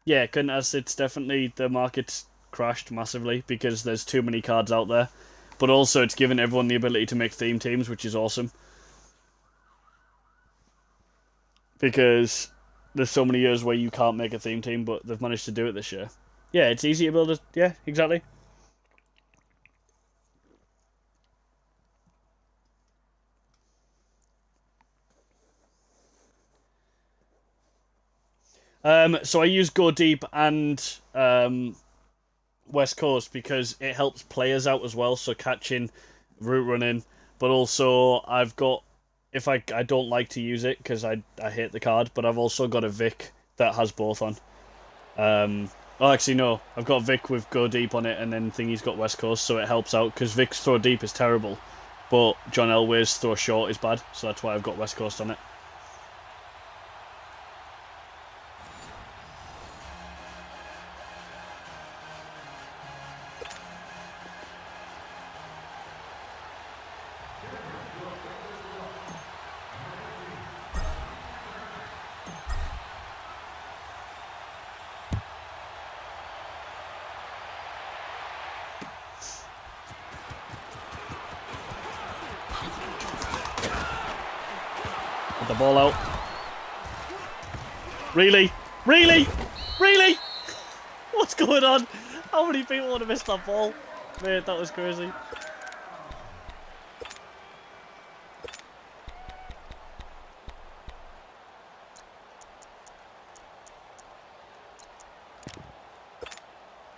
Yeah, it's definitely, the market's crashed massively because there's too many cards out there. But also, it's given everyone the ability to make theme teams, which is awesome. Because there's so many years where you can't make a theme team, but they've managed to do it this year. Yeah, it's easy to build it. Yeah, exactly. So I use Go Deep and West Coast because it helps players out as well. So catching, route running, but also I've got, if I don't like to use it because I hate the card, but I've also got a Vic that has both on. Oh, actually no, I've got Vic with Go Deep on it, and then Thingy's got West Coast, so it helps out because Vic's throw deep is terrible, but John Elway's throw short is bad, so that's why I've got West Coast on it. Put the ball out. Really? Really? Really? What's going on? How many people would have missed that ball? Mate, that was crazy.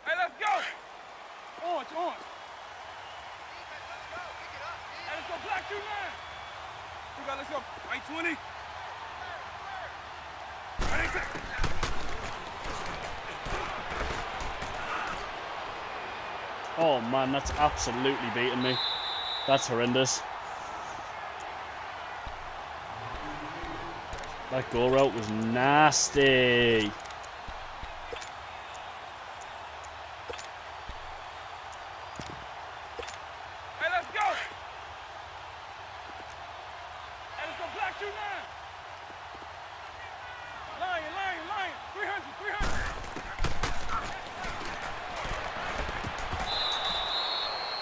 Hey, let's go. Orange, orange. Let's go. Pick it up. Hey, let's go. Black 2-9. Let's go. White 20. Ready, set. Oh man, that's absolutely beating me. That's horrendous. That goal route was nasty. Hey, let's go. Hey, let's go. Black 2-9. Lion, lion, lion. 300, 300.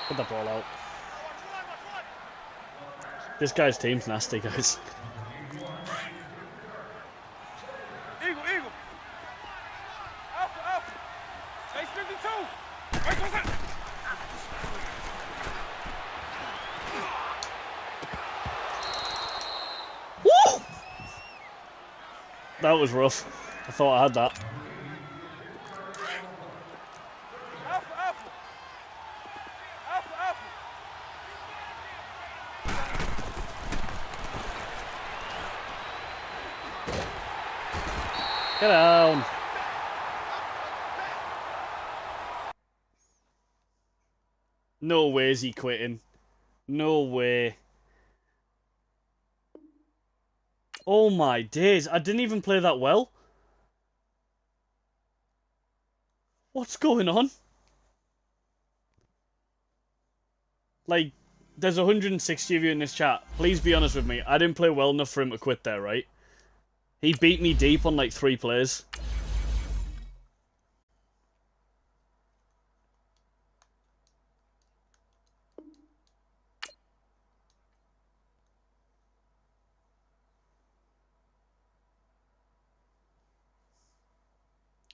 Put the ball out. This guy's team's nasty, guys. Eagle, eagle. Alpha, alpha. Base 52. Right, what's that? Woo! That was rough. I thought I had that. Alpha, alpha. Alpha, alpha. Get down. No way is he quitting. No way. Oh my days. I didn't even play that well. What's going on? Like, there's 160 of you in this chat. Please be honest with me. I didn't play well enough for him to quit there, right? He beat me deep on like 3 plays.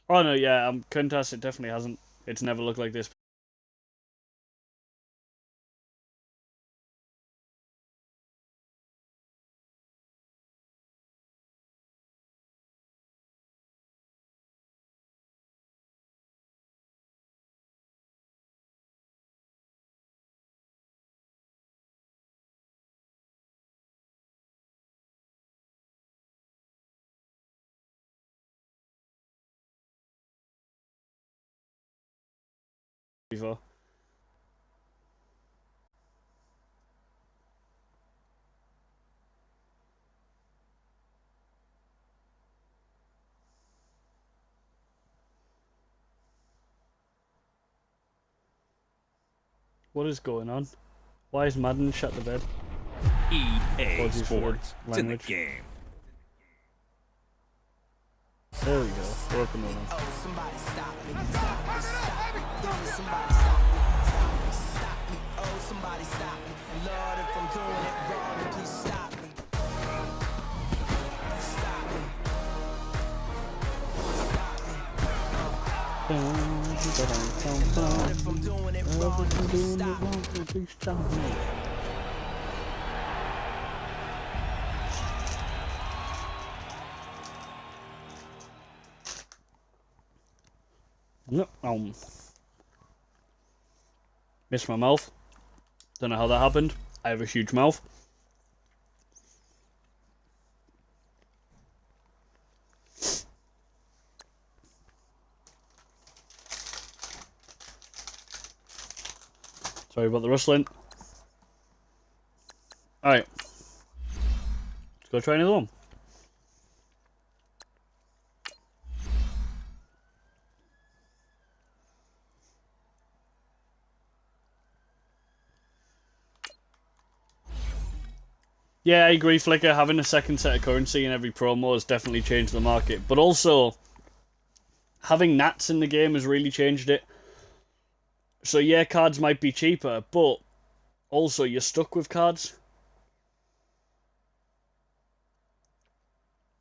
Oh no, yeah, Kuntas, it definitely hasn't. It's never looked like this. Before. What is going on? Why is Madden shut the bed? EA Apologies for the Sports. It's in the language. game. There we go. We're up and running. Somebody stop me. Stop me. Stop me. Somebody stop me. Stop me. Stop me. Oh, somebody stop me. Lord, if I'm doing it wrong, please stop me. Stop me. Lord, if I'm doing it wrong, please stop me. No, missed my mouth. Don't know how that happened. I have a huge mouth. Sorry about the rustling. Alright. Let's go try another one. Yeah, I agree, Flicker. Having a second set of currency in every promo has definitely changed the market. But also, having Nats in the game has really changed it. So yeah, cards might be cheaper, but also you're stuck with cards.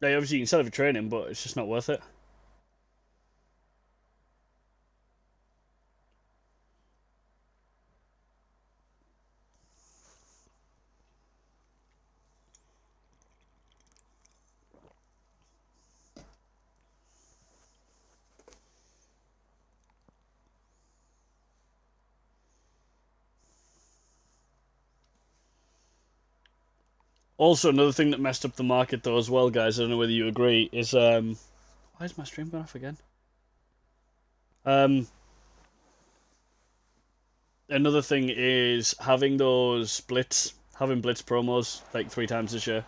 Like, obviously you can sell it for training, but it's just not worth it. Also, another thing that messed up the market though as well, guys, I don't know whether you agree, is why is my stream going off again? Another thing is having those blitz promos like 3 times this year.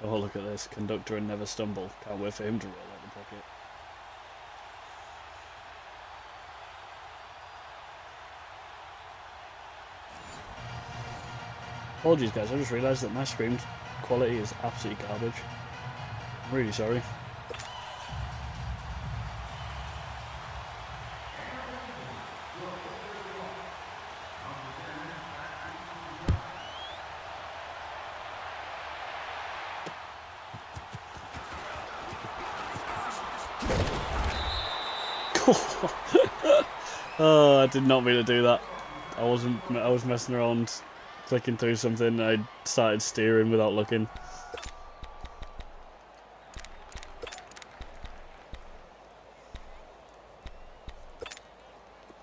Oh, look at this. Conductor and never stumble. Can't wait for him to roll out the pocket. Apologies, guys. I just realised that my stream quality is absolutely garbage. I'm really sorry. Oh, I did not mean to do that. I was messing around, clicking through something, and I started steering without looking.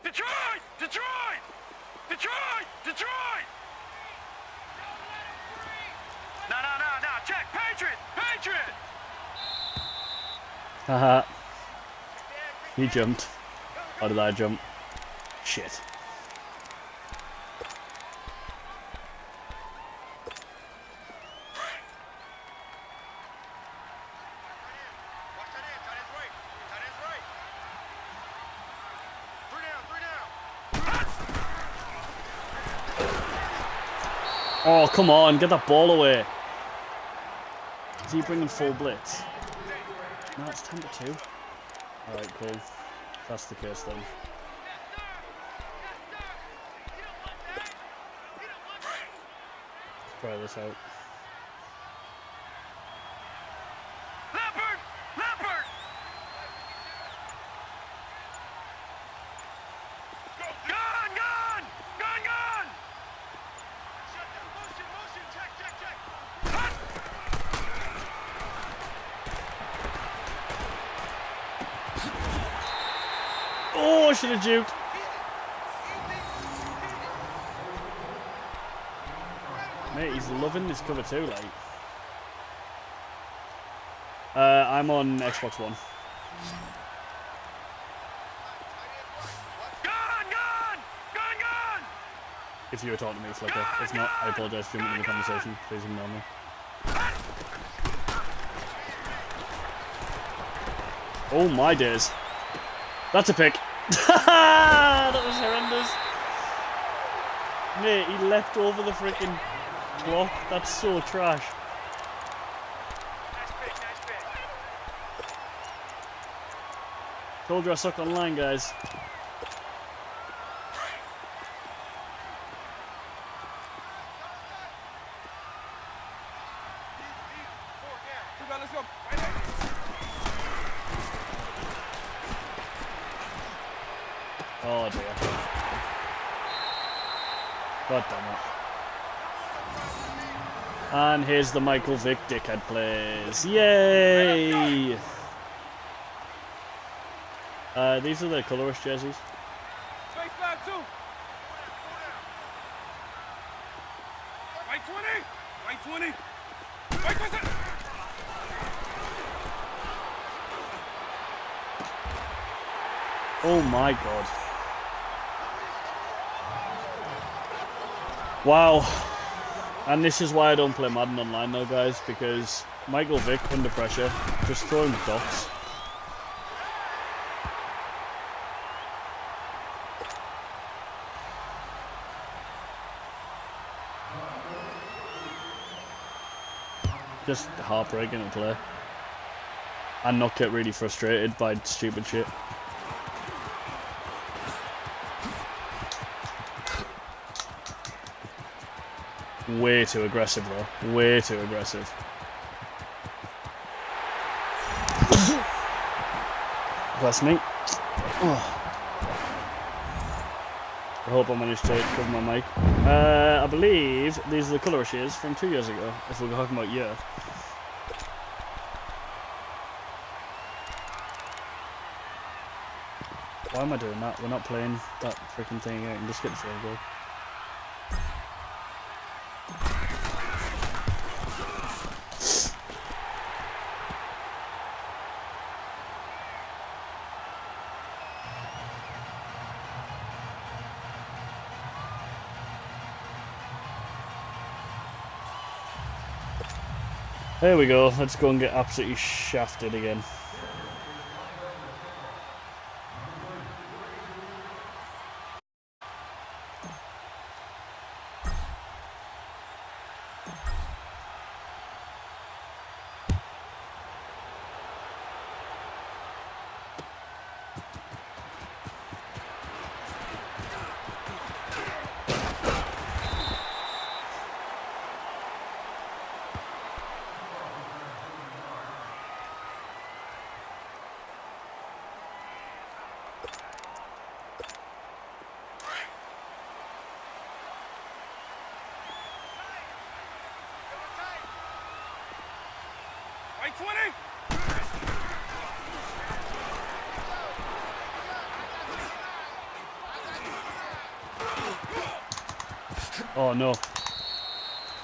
Detroit! Detroit! Detroit! Detroit! No, check! Patriot! Patriot! Haha. He jumped. How did I jump? Shit. Oh, come on, get that ball away. Is he bringing full blitz? No, it's 10-2. Alright, cool. That's the case then. Let's try this out. Leopard! Leopard! Gun! Gun! Gun! Gun! Shut down. Motion! Check! Oh, I should have juked. Mate, he's loving this cover too, like. I'm on Xbox One. Gun! If you were talking to me, Flicker. If not, I apologise for jumping in the conversation. Please ignore me. Oh my days. That's a pick. That was horrendous. Mate, he leapt over the freaking clock. That's so trash. Nice pick, nice pick. Told you I suck online, guys. Let's go. Right there. Oh dear. God damn it. And here's the Michael Vick dickhead plays. Yay! These are the colourless jerseys. Space flag 2. Right 20. Right 20. Right 20. Oh my god. Wow. And this is why I don't play Madden online now, guys, because Michael Vick under pressure, just throw him dots. Just heartbreaking to play. And not get really frustrated by stupid shit. Way too aggressive though. Way too aggressive. Bless me. Oh. I hope I managed to cover my mic. I believe these are the colour shears from 2 years ago, if we're talking about year. Why am I doing that? We're not playing that freaking thing out and just get the field goal. There we go, let's go and get absolutely shafted again. Right 20. Oh no.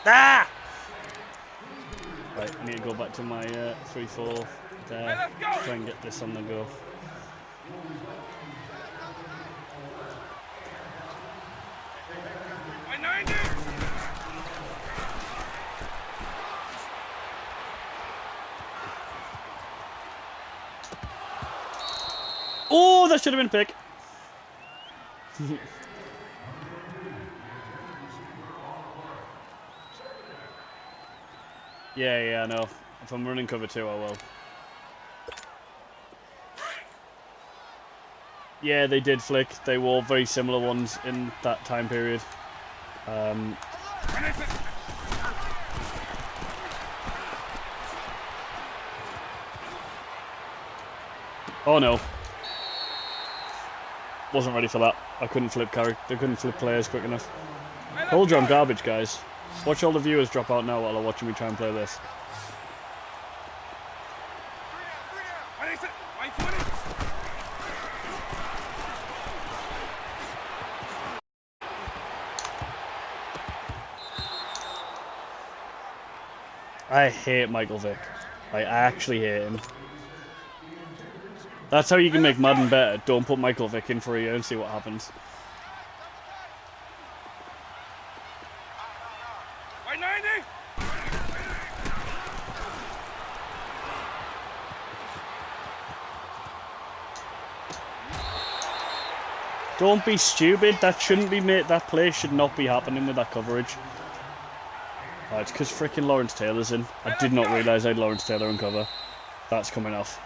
Ah! Right, I need to go back to my 3-4 there. Try and get this on the go. Right 90. Oh, that should have been a pick. Yeah, I know. If I'm running cover 2, I will. Yeah, they did flick. They were very similar ones in that time period. Oh no. Wasn't ready for that. I couldn't flip players quick enough. Told you I'm garbage, guys. Watch all the viewers drop out now while they're watching me try and play this. I hate Michael Vick. I actually hate him. That's how you can make Madden better. Don't put Michael Vick in for a year and see what happens. Right 90. Don't be stupid. That shouldn't be made. That play should not be happening with that coverage. Oh, it's because freaking Lawrence Taylor's in. I did not realise I had Lawrence Taylor on cover. That's coming off.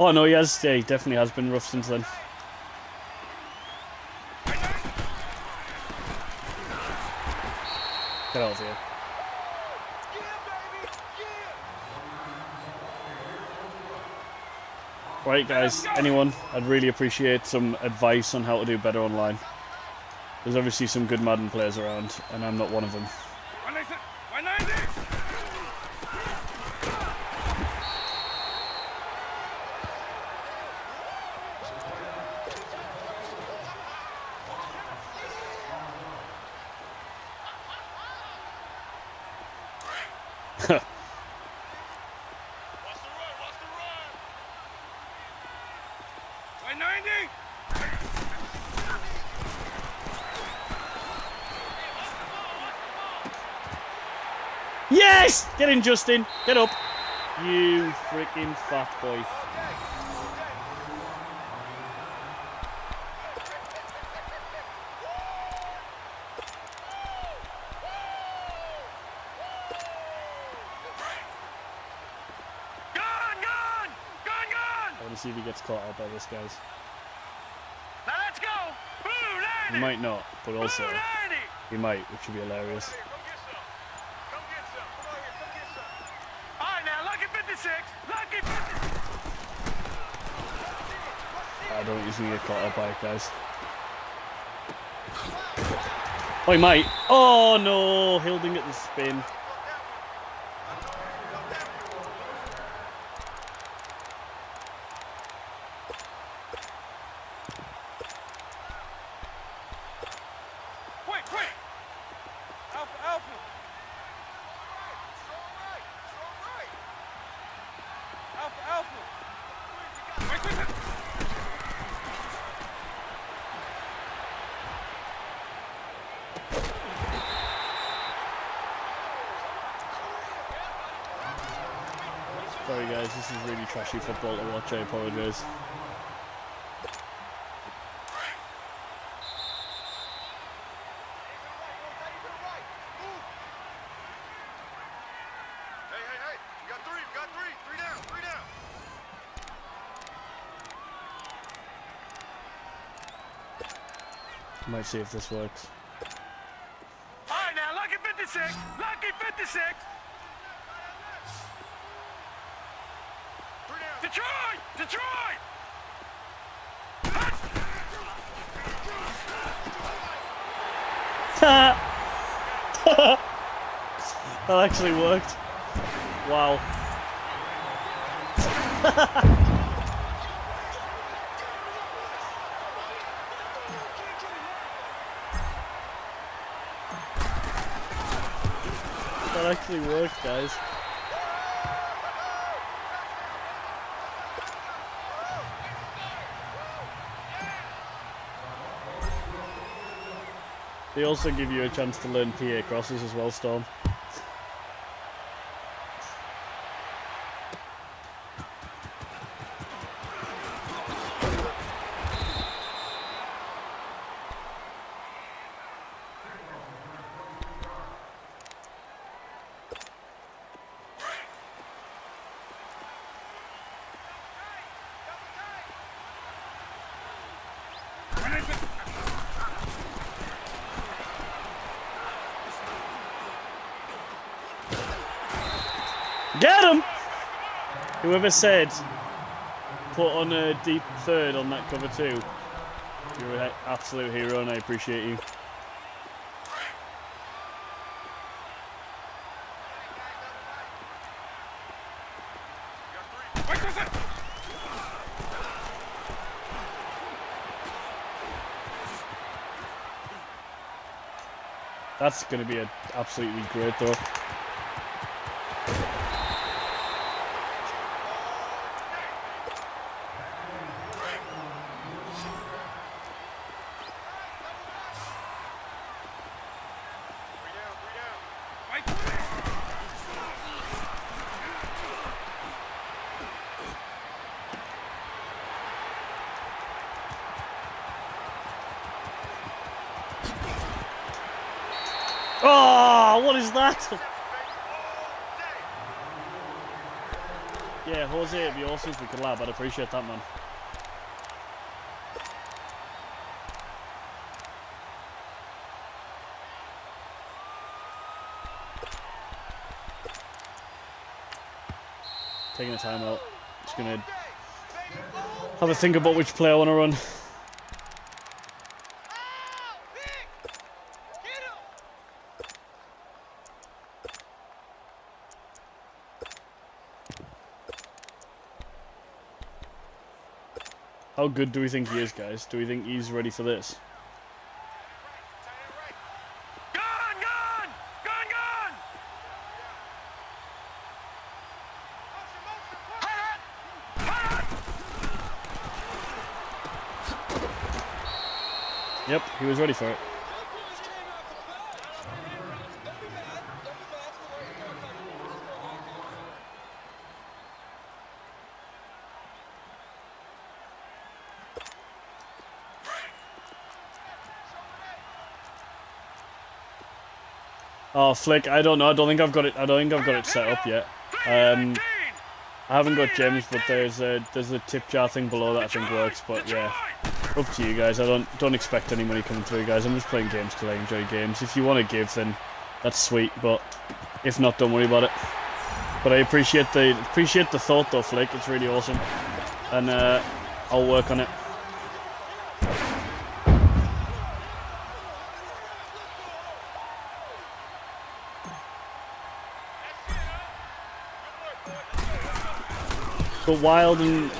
Oh no, he has. Yeah, he definitely has been rough since then. Get out of here. Right, guys, anyone, I'd really appreciate some advice on how to do better online. There's obviously some good Madden players around, and I'm not one of them. Yes! Get in, Justin. Get up. You freaking fat boy. I want to see if he gets caught out by this, guys. Now let's go. Boo, He might not, but also he might, which would be hilarious. I don't usually get caught up by it, guys. Oh, he might. Oh no, Hilding at the spin. Sorry guys, this is really trashy football to watch, I apologise. Might see if this works. Alright now, lucky 56! Lucky 56! Detroit! Detroit! That actually worked. Wow. That actually worked, guys. They also give you a chance to learn PA crosses as well, Storm. Get him! Whoever said put on a deep third on that cover too. You're an absolute hero and I appreciate you. That's going to be an absolutely great throw. Oh, what is that? Yeah, Jose, it'd be awesome if we could lab. I'd appreciate that, man. Taking a timeout. Just gonna have a think about which play I want to run. How good do we think he is, guys? Do we think he's ready for this? Yep, he was ready for it. Oh, Flick, I don't know. I don't think I've got it set up yet. I haven't got gems, but there's a tip jar thing below that I think works. But yeah, up to you guys. I don't expect any money coming through, guys. I'm just playing games because I enjoy games. If you want to give, then that's sweet. But if not, don't worry about it. But I appreciate the thought, though, Flick. It's really awesome, and I'll work on it. But Wild and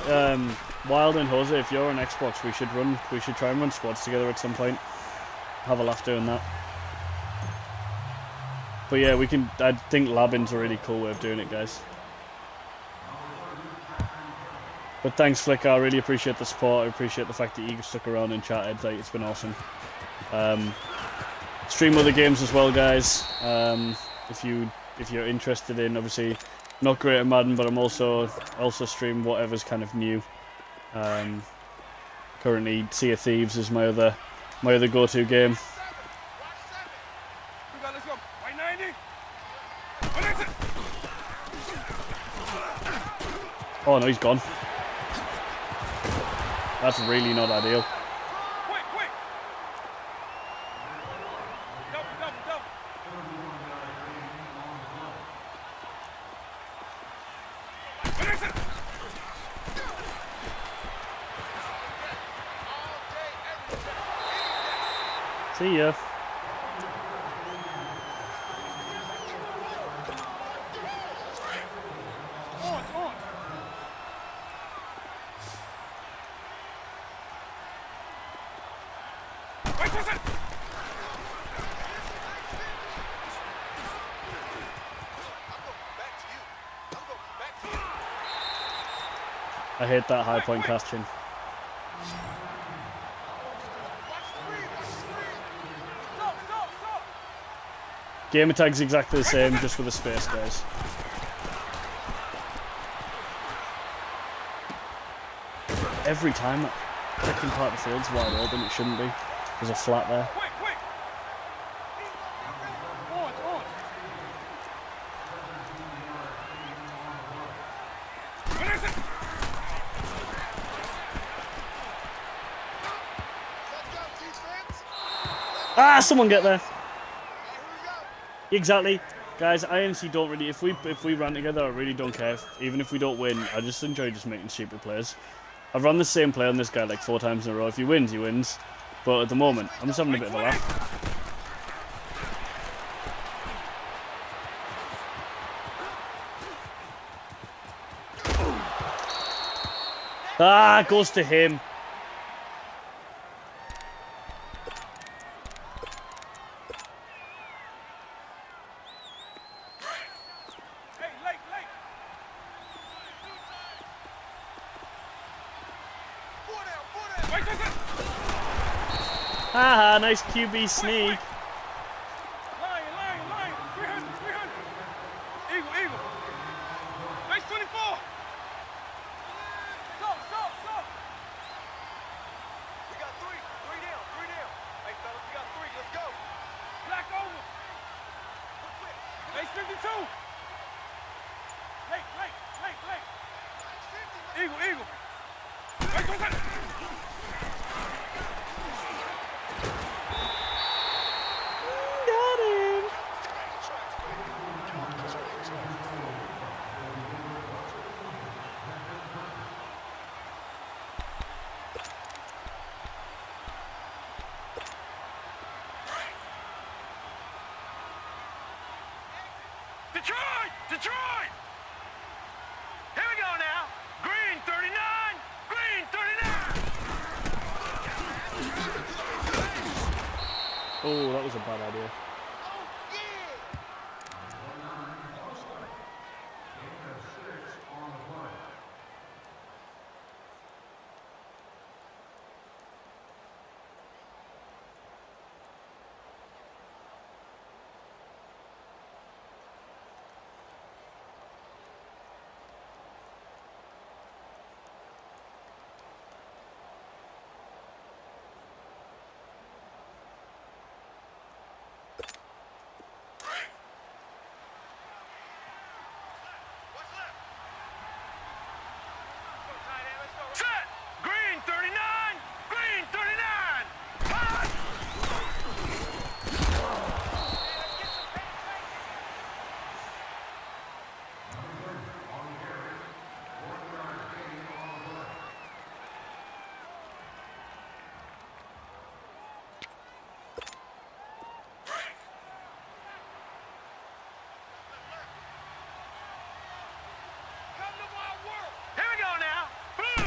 Jose, if you're on Xbox, we should try and run squads together at some point. Have a laugh doing that. But yeah, I think labbing's a really cool way of doing it, guys. But thanks, Flick. I really appreciate the support. I appreciate the fact that you stuck around and chatted. Like, it's been awesome. Stream other games as well, guys. If you're interested in, obviously. Not great at Madden, but I'm also stream whatever's kind of new. Currently, Sea of Thieves is my other go-to game. Oh no, he's gone. That's really not ideal. See ya. I hate that high point casting. Gamer tag's exactly the same, just with a space, guys. Every time that second part of the field's wide open, it shouldn't be. There's a flat there. Ah, someone get there. Exactly, guys. I honestly don't really. If we run together, I really don't care. Even if we don't win, I just enjoy just making stupid plays. I've run the same play on this guy like 4 times in a row. If he wins, he wins. But at the moment, I'm just having a bit of a laugh. Ah, goes to him. Haha, nice QB sneak. Lion. 300. Eagle. Nice 24. Stop. We got 3 down. Hey, fellas, we got 3. Let's go. Black over. Got him. Detroit! Detroit! Here we go now. Green 39. Green 39. Oh, that was a bad idea. Set! Green 39! Green 39! Pass! Come to my world! Here we go now! Blue!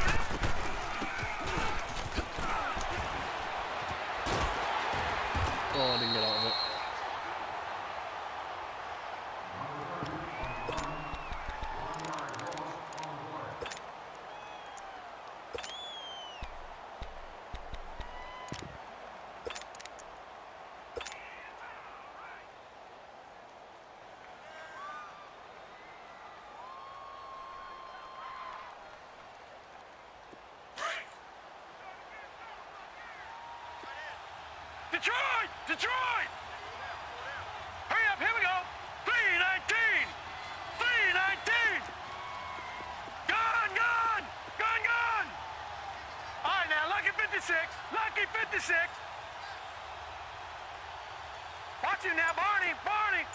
Oh, I didn't get out of it. Detroit! Detroit! Hurry up, here we go! 319! 319! Gun, gun! Gun, gun! All right, now, lucky 56! Lucky 56! Watch him now, Barney! Barney!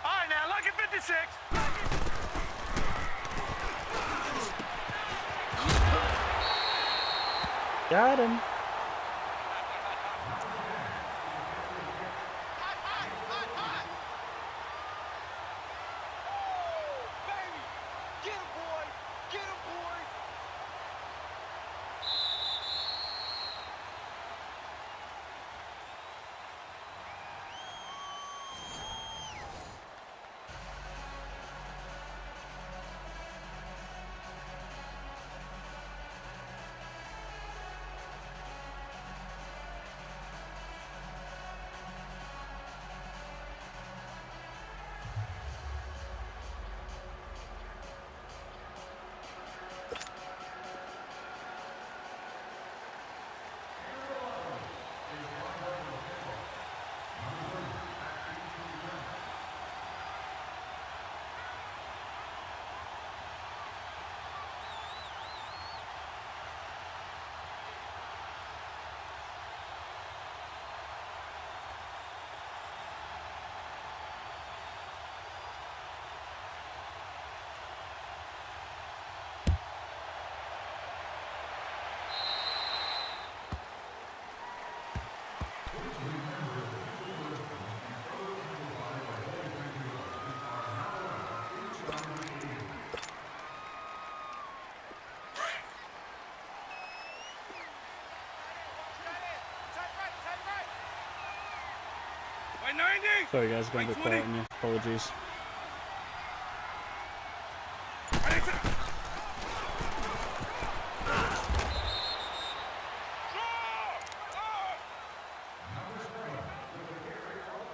All right, now, lucky 56! Got him. Baby! Get him, boy! Get him, boy! By 90! Sorry guys, going a bit quiet on you. Apologies. Ready, set!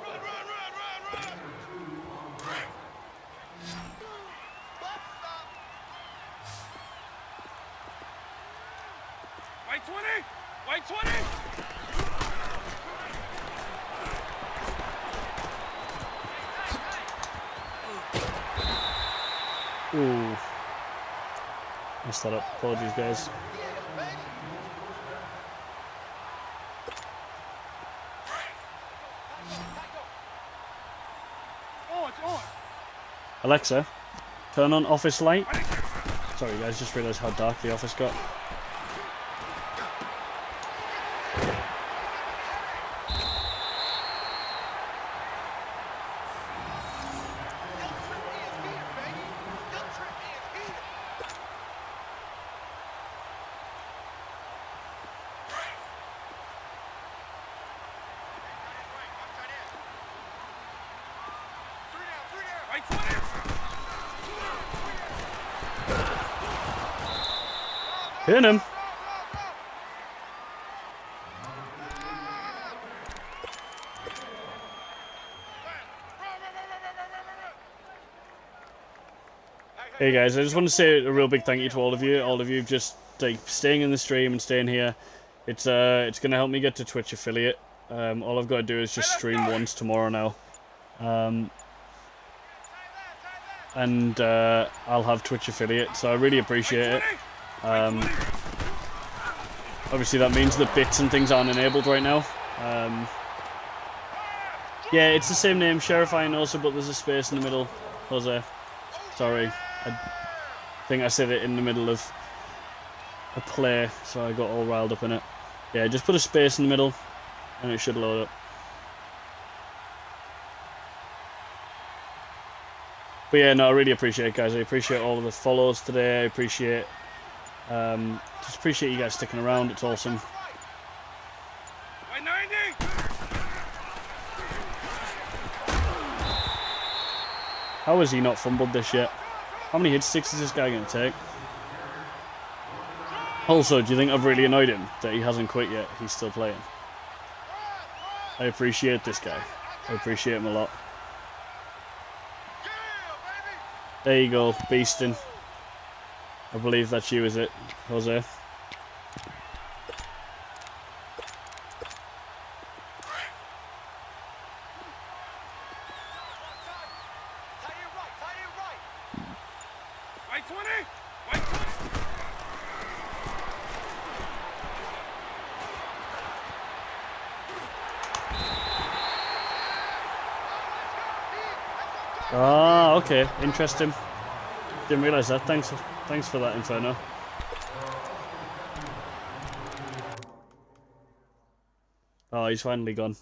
Run, run, run, run, run! White 20! White 20! Ooh. Messed that up. Apologies guys. Alexa, turn on office light. Sorry guys, just realised how dark the office got. Hit him. Hey guys, I just want to say a real big thank you to all of you. All of you just like staying in the stream and staying here. It's gonna help me get to Twitch affiliate. All I've got to do is just stream once tomorrow now. And I'll have Twitch affiliate, so I really appreciate it. Obviously that means the bits and things aren't enabled right now. Yeah, it's the same name, Sheriff Iron also, but there's a space in the middle. Jose. Sorry. I think I said it in the middle of a play, so I got all riled up in it. Yeah, just put a space in the middle, and it should load up. But yeah, no, I really appreciate it, guys. I appreciate all of the follows today. I appreciate, just appreciate you guys sticking around. It's awesome. How has he not fumbled this yet? How many hit sticks is this guy going to take? Also, do you think I've really annoyed him that he hasn't quit yet? He's still playing. I appreciate this guy. I appreciate him a lot. There you go, beasting. I believe that's you, is it, Jose? Ah, okay, interesting. Didn't realise that. Thanks for that, Inferno. Oh, he's finally gone.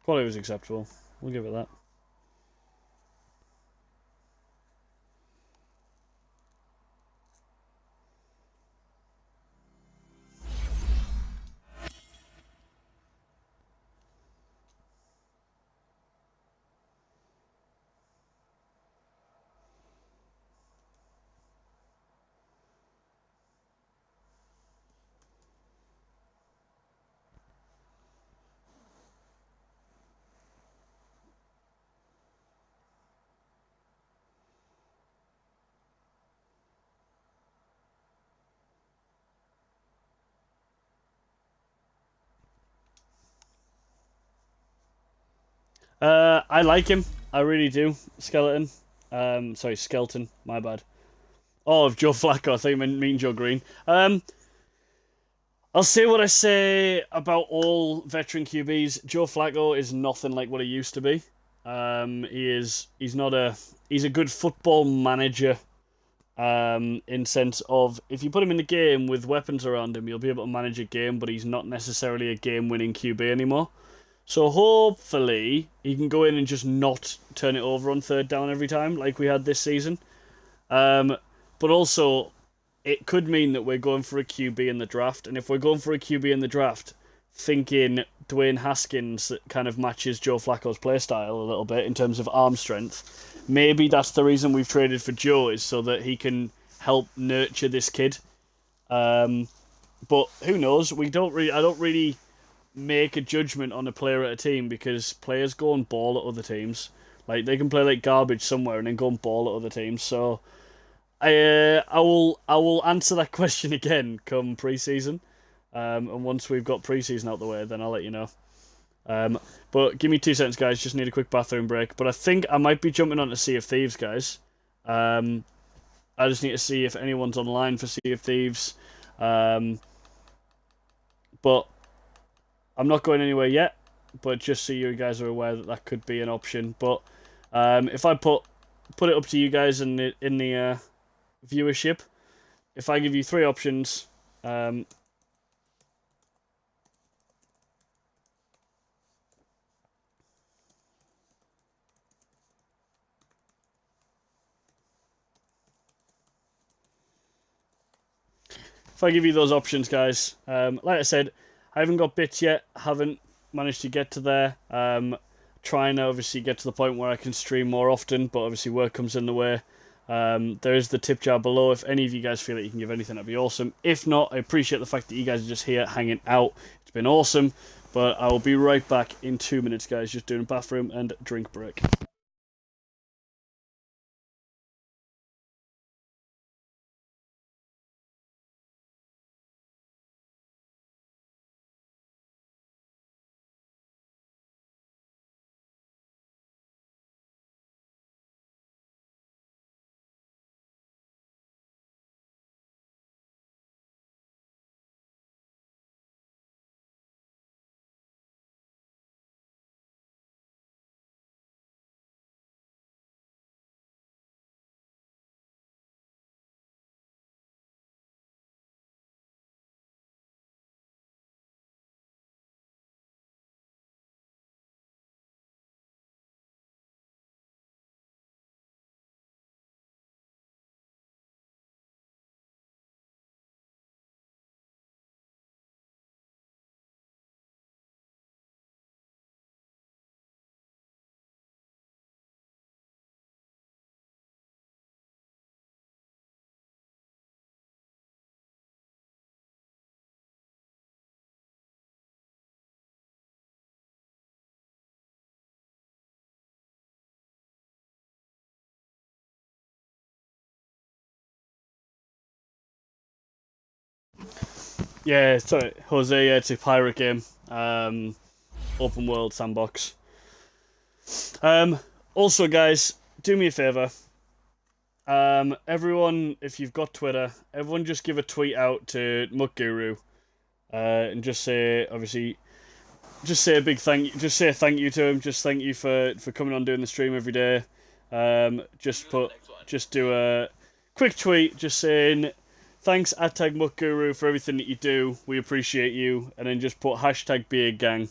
Quality was acceptable. We'll give it that. I like him. I really do. Skeleton. Sorry, Skeleton. My bad. Oh, of Joe Flacco. I thought you mean Joe Green. I'll say what I say about all veteran QBs. Joe Flacco is nothing like what he used to be. He's a good football manager. In sense of if you put him in the game with weapons around him, you'll be able to manage a game, but he's not necessarily a game-winning QB anymore. So hopefully he can go in and just not turn it over on third down every time like we had this season. But also it could mean that we're going for a QB in the draft, and if we're going for a QB in the draft, thinking Dwayne Haskins that kind of matches Joe Flacco's playstyle a little bit in terms of arm strength, maybe that's the reason we've traded for Joe, is so that he can help nurture this kid. But who knows? I don't really make a judgment on a player at a team, because players go and ball at other teams. Like, they can play like garbage somewhere and then go and ball at other teams. So I will answer that question again come preseason. And once we've got preseason out the way, then I'll let you know. But give me 2 seconds, guys. Just need a quick bathroom break. But I think I might be jumping on to Sea of Thieves, guys. I just need to see if anyone's online for Sea of Thieves. but I'm not going anywhere yet. But just so you guys are aware that that could be an option. But if I put it up to you guys in the viewership, if I give you 3 options, if I give you those options, guys, like I said, I haven't got bits yet. Haven't managed to get to there. Trying to obviously get to the point where I can stream more often, but obviously work comes in the way. There is the tip jar below. If any of you guys feel that you can give anything, that'd be awesome. If not, I appreciate the fact that you guys are just here hanging out. It's been awesome. But I will be right back in 2 minutes, guys. Just doing a bathroom and drink break. Yeah, sorry, Jose. Yeah, it's a pirate game. Open world sandbox. Also, guys, do me a favor. Everyone, if you've got Twitter, everyone just give a tweet out to Muck Guru, and just say, obviously, just say a big thank you. Just say thank you to him. Just thank you for coming on doing the stream every day. Just do a quick tweet, just saying thanks @MuckGuru for everything that you do. We appreciate you, and then just put #BeardGang,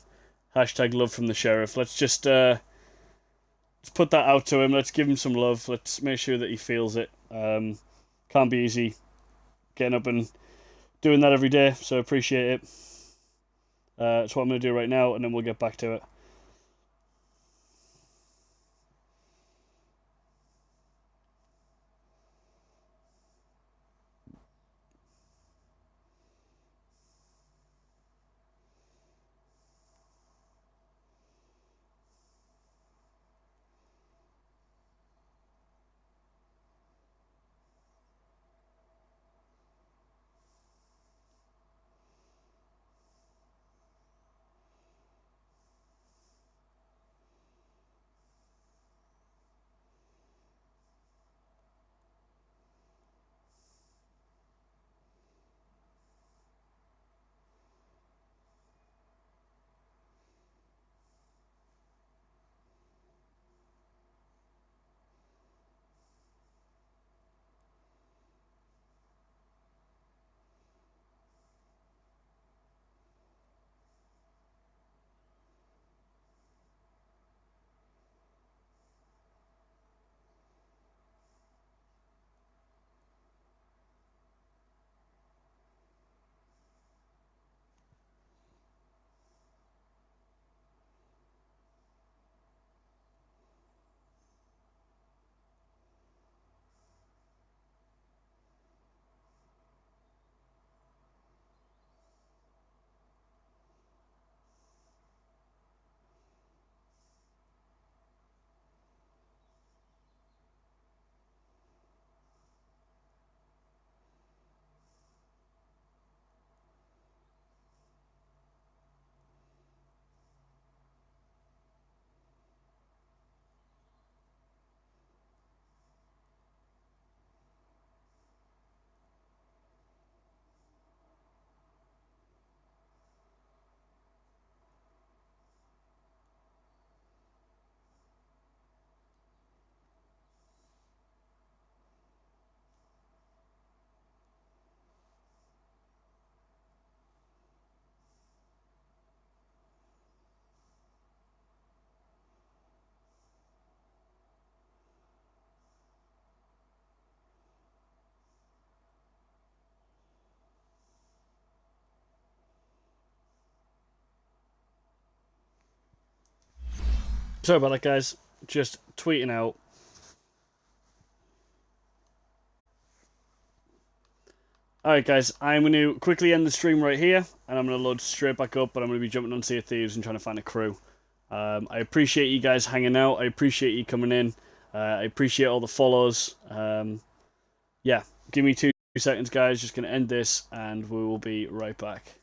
#love from the sheriff. Let's put that out to him. Let's give him some love. Let's make sure that he feels it. Can't be easy getting up and doing that every day, so appreciate it. That's what I'm going to do right now, and then we'll get back to it. Sorry about that, guys. Just tweeting out. Alright, guys, I'm going to quickly end the stream right here, and I'm going to load straight back up, but I'm going to be jumping on Sea of Thieves and trying to find a crew. I appreciate you guys hanging out. I appreciate you coming in. I appreciate all the follows. Yeah, give me 2 seconds, guys. Just going to end this, and we will be right back.